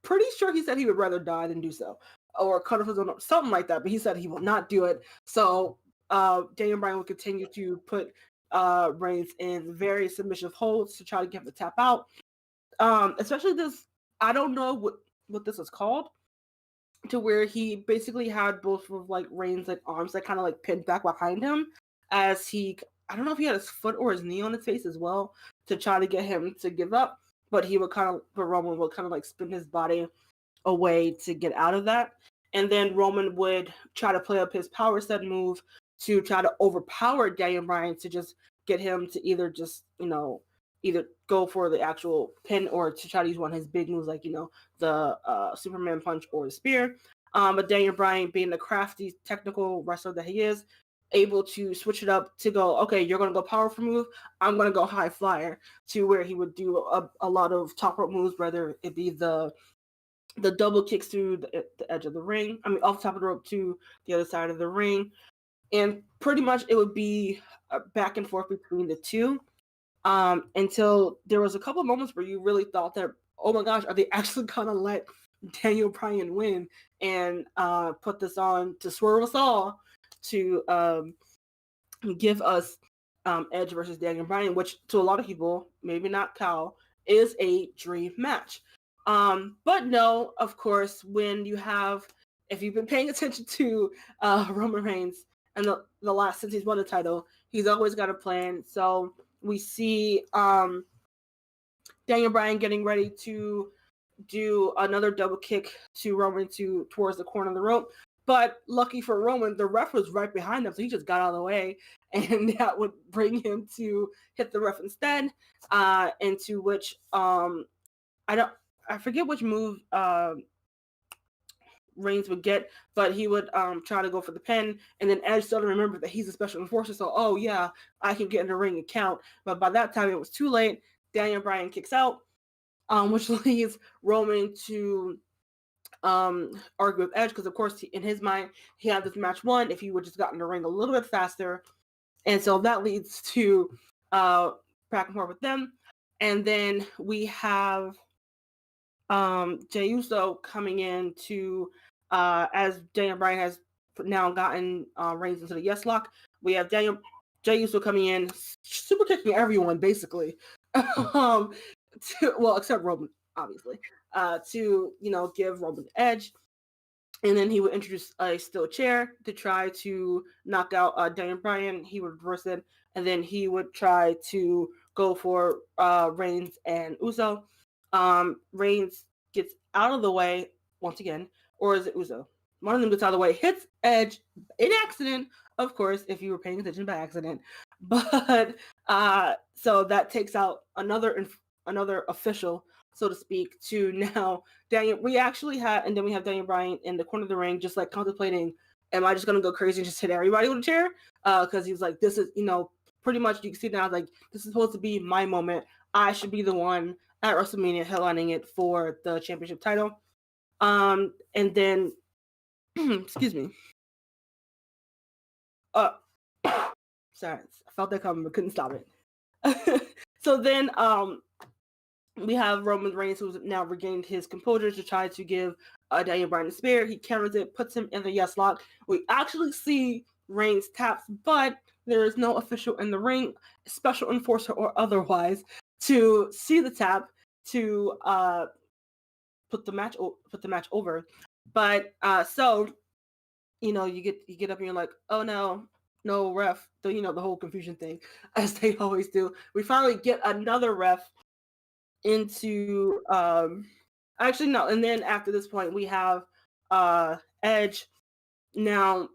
pretty sure he said he would rather die than do so, or cut off his own, something like that. But he said he will not do it. So Daniel Bryan will continue to put Reigns in very submissive holds to try to get him to tap out. Especially this, I don't know what this is called, to where he basically had both of Reigns' arms kind of pinned back behind him as I don't know if he had his foot or his knee on his face as well to try to get him to give up. But Roman would kind of spin his body away to get out of that. And then Roman would try to play up his power set move to try to overpower Daniel Bryan to just get him to either go for the actual pin or to try to use one of his big moves, the Superman punch or the spear. But Daniel Bryan, being the crafty, technical wrestler that he is, able to switch it up to go, okay, you're going to go powerful move, I'm going to go high flyer, to where he would do a lot of top rope moves, whether it be the double kicks through the edge of the ring, off the top of the rope to the other side of the ring. And pretty much it would be back and forth between the two until there was a couple of moments where you really thought that, oh my gosh, are they actually going to let Daniel Bryan win and put this on to swerve us all to give us Edge versus Daniel Bryan, which to a lot of people, maybe not Cal, is a dream match. But no, of course, if you've been paying attention to Roman Reigns and the last since he's won the title, he's always got a plan. So we see Daniel Bryan getting ready to do another double kick to Roman towards the corner of the rope. But lucky for Roman, the ref was right behind him, so he just got out of the way, and that would bring him to hit the ref instead. Into which I forget which move Reigns would get, but he would try to go for the pin, and then Edge started to remember that he's a special enforcer, so oh yeah, I can get in the ring and count. But by that time, it was too late. Daniel Bryan kicks out, which leaves Roman to argue with Edge, because of course in his mind he had this match won if he would just gotten in the ring a little bit faster, and so that leads to back and forth with them. And then we have Jey Uso coming in to as Daniel Bryan has now gotten Reigns into the yes lock. We have Jey Uso coming in, super kicking everyone basically, except Roman, obviously, to give Roman the edge. And then he would introduce a steel chair to try to knock out Daniel Bryan. He would reverse it, and then he would try to go for Reigns and Uso. Reigns gets out of the way once again, or is it Uso? One of them gets out of the way, hits Edge in accident, of course, if you were paying attention by accident. But so that takes out another official, so to speak, to now Daniel. We actually have, and then we have Daniel Bryan in the corner of the ring, just contemplating, am I just gonna go crazy and just hit everybody with a chair? Because he was like, this is, pretty much you can see now, this is supposed to be my moment. I should be the one at WrestleMania headlining it for the championship title. And then, excuse me. Sorry, I felt that coming but couldn't stop it. So then we have Roman Reigns, who's now regained his composure to try to give Daniel Bryan the spear. He counters it, puts him in the yes lock. We actually see Reigns taps, but there is no official in the ring, special enforcer or otherwise, to see the tap to put the match over. But so you know, you get up and you're like, oh no ref, the whole confusion thing, as they always do. We finally get another ref into actually no, and then after this point we have Edge now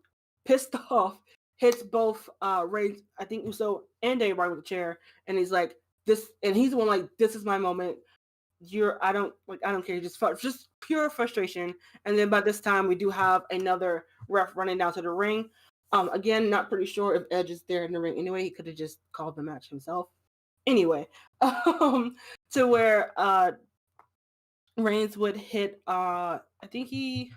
pissed off, hits both Reigns, I think Uso and Daniel Bryan with a chair, and he's like, this, and he's the one like, this is my moment. I don't care, just pure frustration. And then by this time we do have another ref running down to the ring. Again, not pretty sure if Edge is there in the ring anyway. He could have just called the match himself. Anyway, to where Reigns would hit, I think he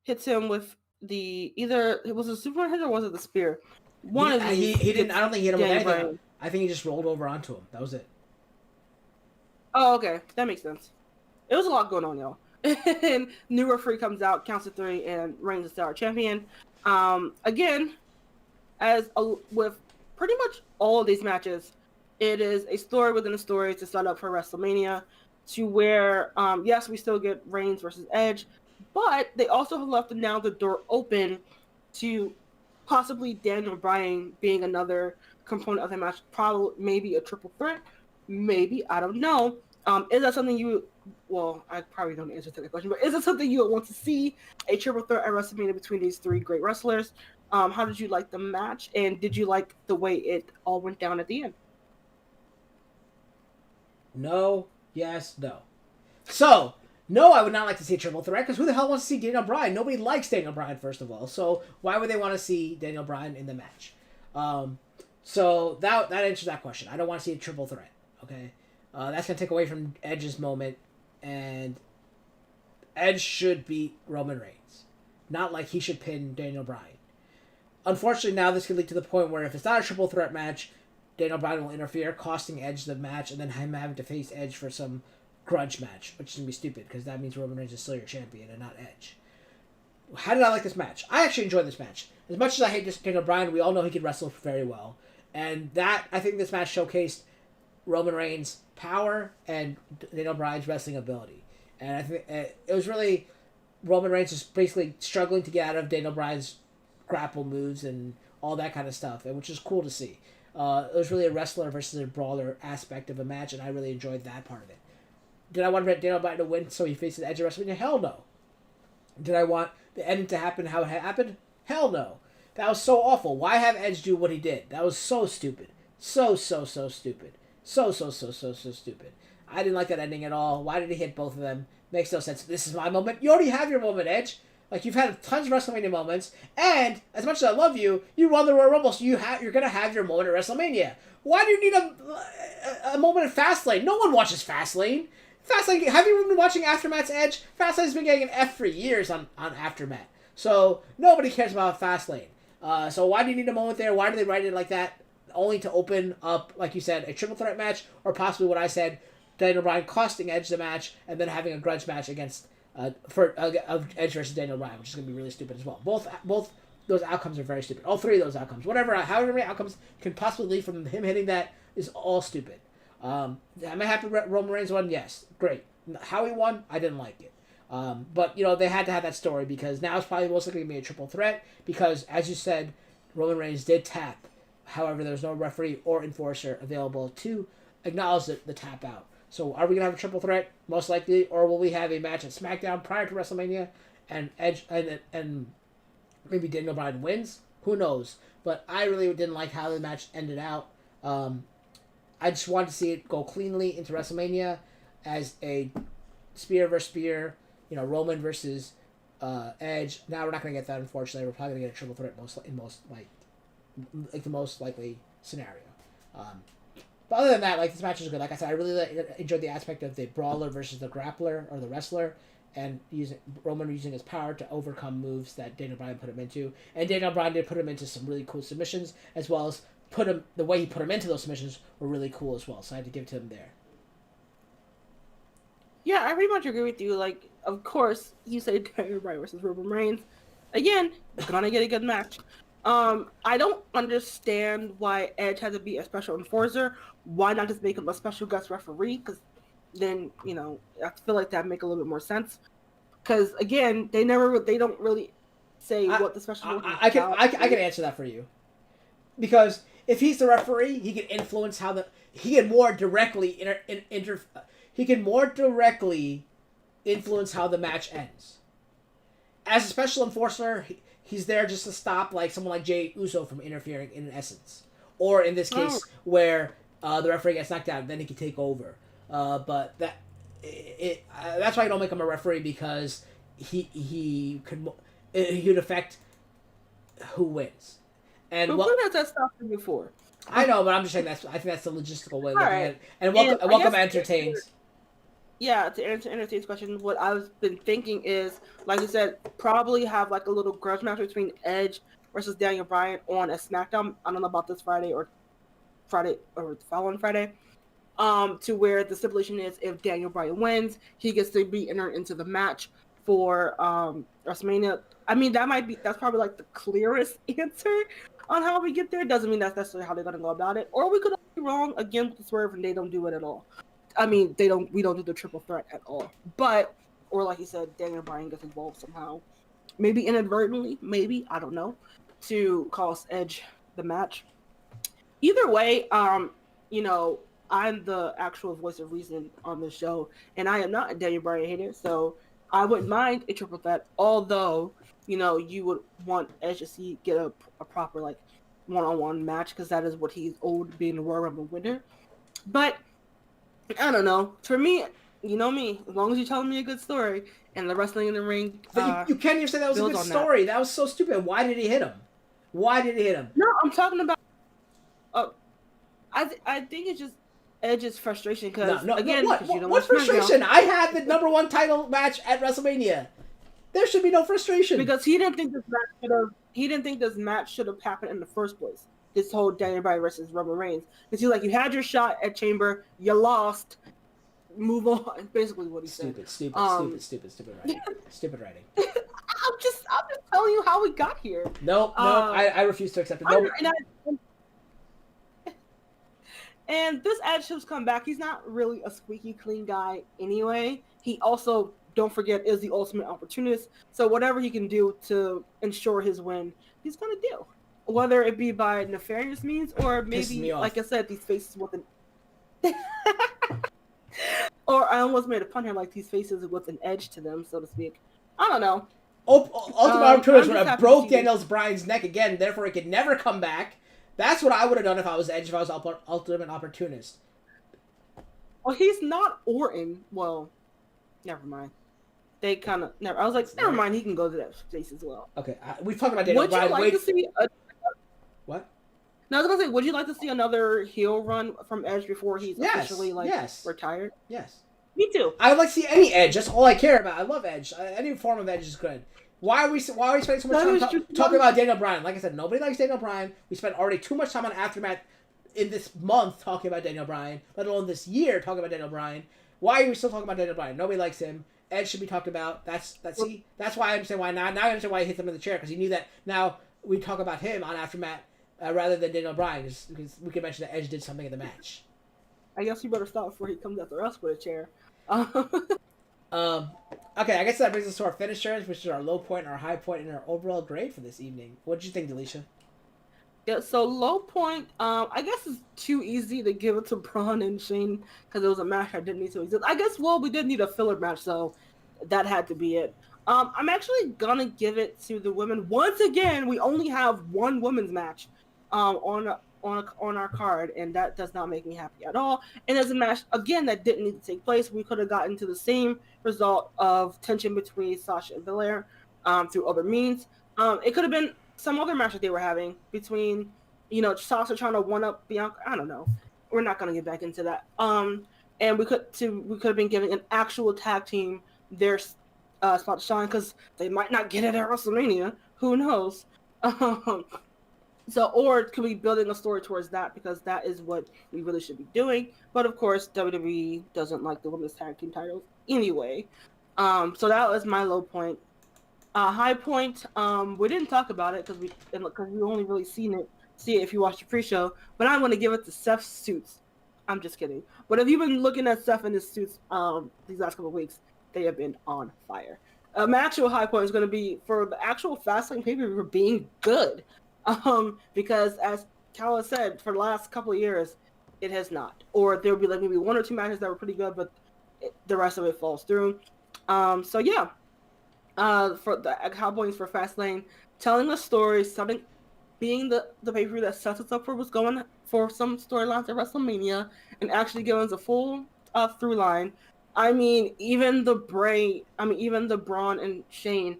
hits him with either it was a Superman hit or was it the spear? He didn't. I don't think he hit him with anything. I think he just rolled over onto him. That was it. Oh, okay, that makes sense. It was a lot going on, y'all. And new referee comes out, counts to 3, and Reigns is our champion. Again, with pretty much all of these matches, it is a story within a story to set up for WrestleMania, to where, yes, we still get Reigns versus Edge, but they also have left now the door open to possibly Daniel Bryan being another component of the match, probably maybe a triple threat, maybe, I don't know. Is that something I probably don't answer to that question, but is it something you would want to see, a triple threat at WrestleMania between these 3 great wrestlers? How did you like the match, and did you like the way it all went down at the end? No, yes, no. So, no, I would not like to see a triple threat, because who the hell wants to see Daniel Bryan? Nobody likes Daniel Bryan, first of all. So, why would they want to see Daniel Bryan in the match? So, that answers that question. I don't want to see a triple threat, okay? That's going to take away from Edge's moment, and Edge should beat Roman Reigns. Not like he should pin Daniel Bryan. Unfortunately, now this could lead to the point where if it's not a triple threat match, Daniel Bryan will interfere, costing Edge the match, and then him having to face Edge for some grudge match, which is going to be stupid, because that means Roman Reigns is still your champion and not Edge. How did I like this match? I actually enjoyed this match. As much as I hate Daniel Bryan, we all know he can wrestle very well. And I think this match showcased Roman Reigns' power and Daniel Bryan's wrestling ability. And I think it was really Roman Reigns just basically struggling to get out of Daniel Bryan's grapple moves and all that kind of stuff, and which is cool to see. It was really a wrestler versus a brawler aspect of a match, and I really enjoyed that part of it. Did I want Daniel Bryan to win so he faces Edge at WrestleMania? Hell no. Did I want the ending to happen how it happened? Hell no. That was so awful. Why have Edge do what he did? That was so stupid. So stupid. So stupid. I didn't like that ending at all. Why did he hit both of them? Makes no sense. This is my moment. You already have your moment, Edge. Like, you've had tons of WrestleMania moments, and as much as I love you, you won the Royal Rumble, so you're going to have your moment at WrestleMania. Why do you need a moment at Fastlane? No one watches Fastlane. Fastlane, have you been watching AfterMat's Edge? Fastlane's been getting an F for years on AfterMat. So, nobody cares about Fastlane. So why do you need a moment there? Why do they write it like that? Only to open up, like you said, a triple threat match, or possibly what I said, Daniel Bryan costing Edge the match, and then having a grudge match against Edge versus Daniel Bryan, which is going to be really stupid as well. Both those outcomes are very stupid. All 3 of those outcomes. However many outcomes can possibly lead from him hitting that is all stupid. Am I happy Roman Reigns won? Yes. Great. How he won? I didn't like it. But, they had to have that story, because now it's probably most likely going to be a triple threat, because, as you said, Roman Reigns did tap. However, there's no referee or enforcer available to acknowledge the tap out. So are we going to have a triple threat? Most likely. Or will we have a match at SmackDown prior to WrestleMania and Edge and maybe Daniel Bryan wins? Who knows? But I really didn't like how the match ended out. I just wanted to see it go cleanly into WrestleMania as a spear versus spear, Roman versus Edge. Now we're not going to get that, unfortunately. We're probably going to get a triple threat the most likely scenario. But other than that, this match was good. Like I said, I really enjoyed the aspect of the brawler versus the grappler or the wrestler, and Roman using his power to overcome moves that Daniel Bryan put him into. And Daniel Bryan did put him into some really cool submissions, as well as the way he put him into those submissions were really cool as well. So I had to give it to him there. Yeah, I pretty much agree with you. Like, of course, you say Daniel Bryan versus Roman Reigns. Again, gonna get a good match. I don't understand why Edge had to be a special enforcer. Why not just make him a special guest referee? Because then, you know, I feel like that make a little bit more sense. Because again, they don't really say what the special. I can answer that for you. Because if he's the referee, he can influence he can more directly influence how the match ends. As a special enforcer, he's there just to stop like someone like Jey Uso from interfering in essence. Or in this case, where the referee gets knocked out, then he can take over. But that's why I don't make him a referee, because he could affect who wins. And what has that stopped him before? I know, but I'm just saying I think that's the logistical way of looking at it. And welcome entertains. Yeah, to answer Entertain's question, what I've been thinking is, like you said, probably have like a little grudge match between Edge versus Daniel Bryan on a SmackDown. I don't know about this Friday or the following Friday. To where the stipulation is, if Daniel Bryan wins, he gets to be entered into the match for WrestleMania. I mean, that's probably like the clearest answer on how we get there. Doesn't mean that's necessarily how they're gonna go about it. Or we could be wrong again with the swerve and they don't do it at all. I mean, we don't do the triple threat at all. But, or like you said, Daniel Bryan gets involved somehow. Maybe inadvertently, maybe, I don't know, to cost Edge the match. Either way, you know, I'm the actual voice of reason on this show, and I am not a Daniel Bryan hater, so I wouldn't mind a triple threat, although, you know, you would want Edge to get a proper, like, one-on-one match, because that is what he's owed, being the Royal Rumble winner. But I don't know. For me, you know me. As long as you're telling me a good story and the wrestling in the ring, you can't even say that was a good story. That was so stupid. Why did he hit him? No, I'm talking about. I think it's just Edge's frustration because what frustration? I had the #1 title match at WrestleMania. There should be no frustration because he didn't think this match should have happened in the first place. This whole Daniel Bryan versus Roman Reigns. Because he's like, you had your shot at Chamber, you lost, move on. Basically what he said. Stupid writing. Stupid writing. I'm just telling you how we got here. No, I refuse to accept it. And this Edge has come back. He's not really a squeaky clean guy anyway. He also, don't forget, is the ultimate opportunist. So whatever he can do to ensure his win, he's going to do. Whether it be by nefarious means or maybe, like I said, these faces with an... or I almost made a pun here, like these faces with an edge to them, so to speak. I don't know. Ultimate Opportunist would have broke Daniel Bryan's neck again, therefore he could never come back. That's what I would have done if I was Edge, if I was Ultimate Opportunist. Well, he's not Orton. Well, never mind. They kind of... I was like, never mind, he can go to that face as well. Okay, we've talked about Daniel Bryan. Would you like to see... What? No, I was gonna say, would you like to see another heel run from Edge before he's officially retired? Yes. Me too. I would like to see any Edge. That's all I care about. I love Edge. Any form of Edge is good. Why are we spending so much time talking about Daniel Bryan? Like I said, nobody likes Daniel Bryan. We spent already too much time on AfterMat in this month talking about Daniel Bryan, let alone this year talking about Daniel Bryan. Why are we still talking about Daniel Bryan? Nobody likes him. Edge should be talked about. That's why I understand why now. Now I understand why he hit him in the chair, because he knew that now we talk about him on AfterMat. Rather than Daniel Bryan, because we could mention that Edge did something in the match. I guess you better stop before he comes after us with a chair. Okay, I guess that brings us to our finishers, which is our low point, our high point, and our overall grade for this evening. What did you think, Delisha? Yeah, so low point, I guess it's too easy to give it to Braun and Shane because it was a match I didn't need to exist. I guess, we did need a filler match, so that had to be it. I'm actually gonna give it to the women. Once again, we only have one women's match on our card, and that does not make me happy at all. And as a match, again, that didn't need to take place. We could have gotten to the same result of tension between Sasha and Belair through other means. It could have been some other match that they were having between, Sasha trying to one-up Bianca. I don't know. We're not going to get back into that. And we could have been giving an actual tag team their spot to shine, because they might not get it at WrestleMania. Who knows? So, or it could be building a story towards that because that is what we really should be doing. But of course, WWE doesn't like the women's tag team titles anyway. So that was my low point. High point. We didn't talk about it because we only really see it if you watch the pre-show. But I'm going to give it to Seth's suits. I'm just kidding. But if you've been looking at Seth in his suits these last couple of weeks, they have been on fire. My actual high point is going to be for the actual Fastlane pay-per-view for being good. Because as Kala said, for the last couple of years, it has not. Or there'll be like maybe one or two matches that were pretty good, but the rest of it falls through. So yeah, for the high points for Fastlane, telling a story, being the pay-per-view that sets us up for what's going for some storylines at WrestleMania, and actually giving us a full through line. I mean, even the Braun and Shane,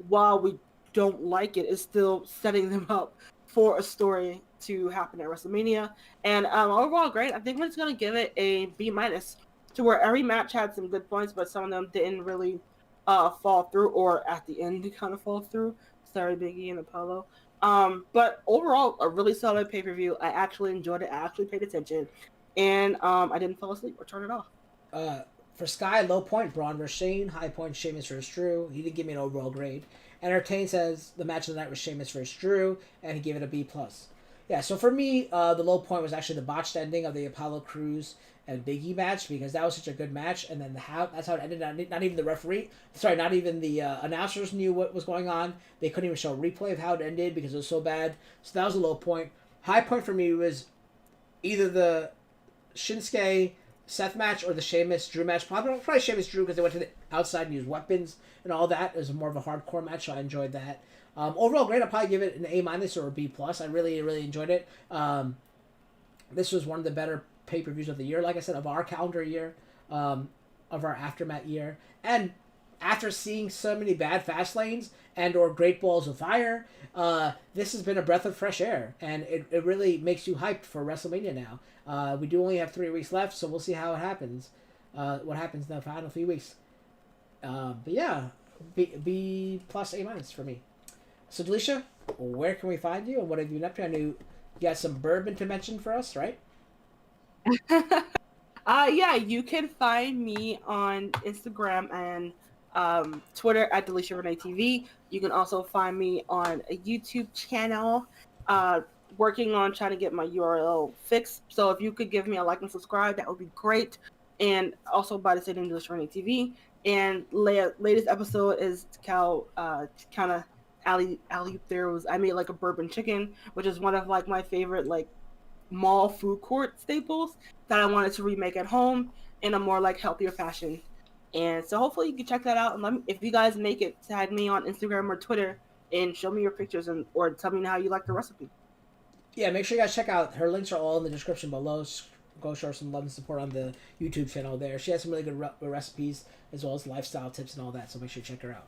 while we don't like it, is still setting them up for a story to happen at WrestleMania. And overall, great. I think we're just gonna give it a B minus, to where every match had some good points, but some of them didn't really fall through, or at the end kind of fall through. Sorry, Biggie and Apollo. But overall, a really solid pay per view. I actually enjoyed it. I actually paid attention, and I didn't fall asleep or turn it off. For Skye, low point, Braun versus Shane. High point, Sheamus versus Drew. He didn't give me an overall grade. Entertain says the match of the night was Sheamus versus Drew, and he gave it a B+. Yeah, so for me, the low point was actually the botched ending of the Apollo Crews and Big E match, because that was such a good match, and then that's how it ended. Not even the referee, not even the announcers knew what was going on. They couldn't even show a replay of how it ended because it was so bad. So that was a low point. High point for me was either the Shinsuke Seth match or the Sheamus Drew match. Probably Sheamus Drew, because they went to the outside and used weapons and all that. It was more of a hardcore match, so I enjoyed that. Overall grade, I'll probably give it an A- or a B+. I really, really enjoyed it. This was one of the better pay-per-views of the year, like I said, of our calendar year, of our AfterMat year. And after seeing so many bad Fastlanes and or Great Balls of Fire, this has been a breath of fresh air, and it really makes you hyped for WrestleMania now. We do only have 3 weeks left, so we'll see how it happens. What happens in the final few weeks. But yeah, B+, A- for me. So, Delisha, where can we find you, and what have you been up to? I knew you got some bourbon to mention for us, right? Yeah, you can find me on Instagram and Twitter at Delisha Renee TV. You can also find me on a YouTube channel, working on trying to get my URL fixed. So if you could give me a like and subscribe, that would be great. And also by the same name, Delisha Renee TV. And latest episode is kind of alley throws. I made like a bourbon chicken, which is one of like my favorite like mall food court staples that I wanted to remake at home in a more like healthier fashion. And so hopefully you can check that out. And let me, if you guys make it, tag me on Instagram or Twitter and show me your pictures and or tell me how you like the recipe. Yeah, make sure you guys check out her links are all in the description below. Go show her some love and support on the YouTube channel there. She has some really good recipes as well as lifestyle tips and all that, so make sure you check her out.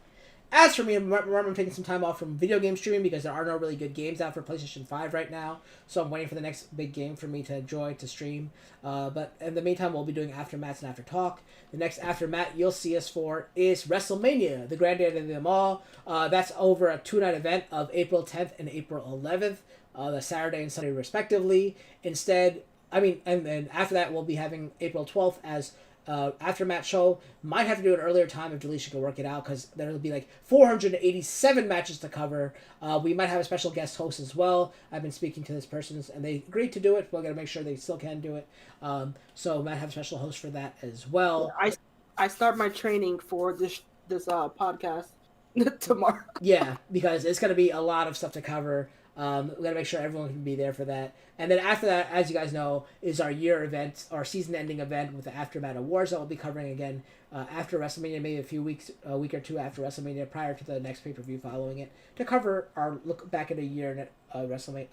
As for me, remember I'm taking some time off from video game streaming because there are no really good games out for PlayStation 5 right now. So I'm waiting for the next big game for me to enjoy, to stream. But in the meantime, we'll be doing AfterMats and AfterTalk. The next AfterMat you'll see us for is WrestleMania, the granddad of them all. That's over a 2-night event of April 10th and April 11th, the Saturday and Sunday respectively. And then after that, we'll be having April 12th as AfterMat show. Might have to do an earlier time if Delisha can work it out, because there'll be like 487 matches to cover. We might have a special guest host as well. I've been speaking to this person and they agreed to do it, but we're going to make sure they still can do it. So might have a special host for that as well. I start my training for this podcast tomorrow. Yeah, because it's going to be a lot of stuff to cover. We got to make sure everyone can be there for that. And then after that, as you guys know, is our year event, our season-ending event with the AfterMat Awards that we'll be covering again after WrestleMania, maybe a week or two after WrestleMania, prior to the next pay-per-view following it, to cover our look back at a year in wrestling.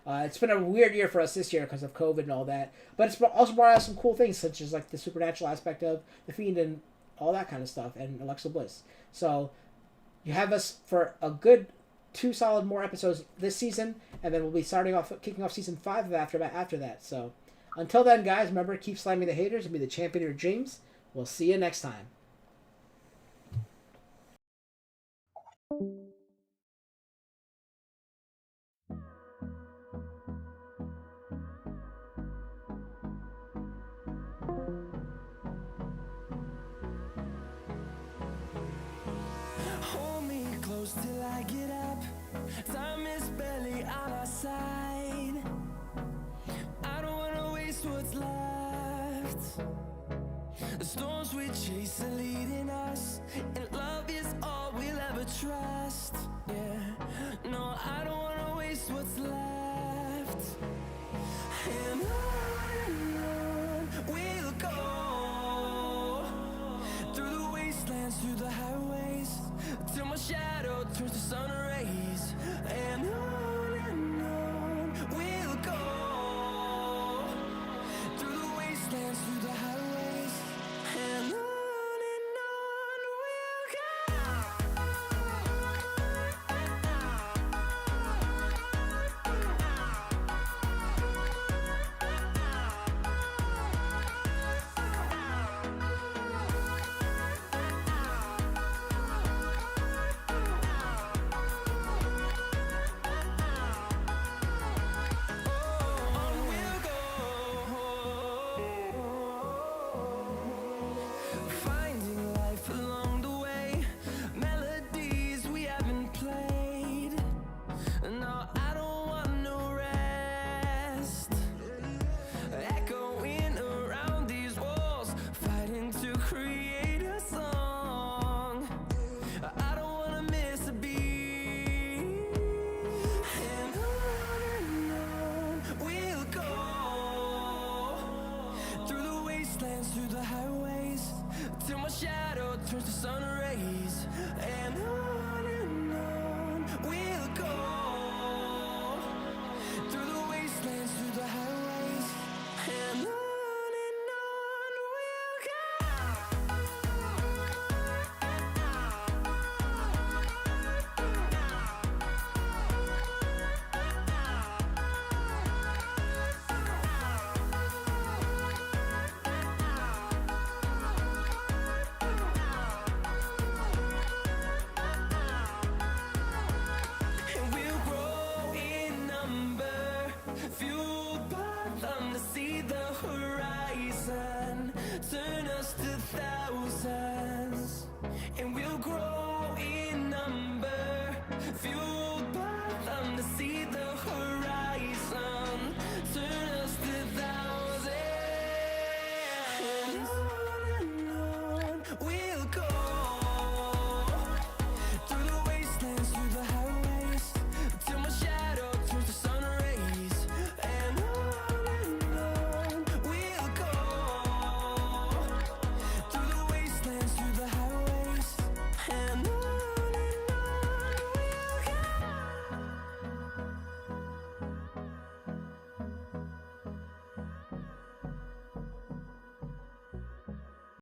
It's been a weird year for us this year because of COVID and all that, but it's also brought out some cool things, such as like the supernatural aspect of the Fiend and all that kind of stuff, and Alexa Bliss. So you have us for a good 2 solid more episodes this season, and then we'll be kicking off season 5 of AfterMat after that. So until then, guys, remember, keep slamming the haters and be the champion of your dreams. We'll see you next time. Time is barely on our side. I don't wanna waste what's left. The storms we chase are leading us, and love is all we'll ever trust. Yeah, no, I don't wanna waste what's left. And on we'll go, through the wastelands, through the highways, till my shadow turns to sun rays. And on we'll go, through the wastelands, through the highways, and on we'll turns to sun rays. And on we'll go, through the wastelands, through the highways, and on we'll go. And we'll grow in number, fueled by them to see the horizon, turn us to thousands. And we'll grow in number, fueled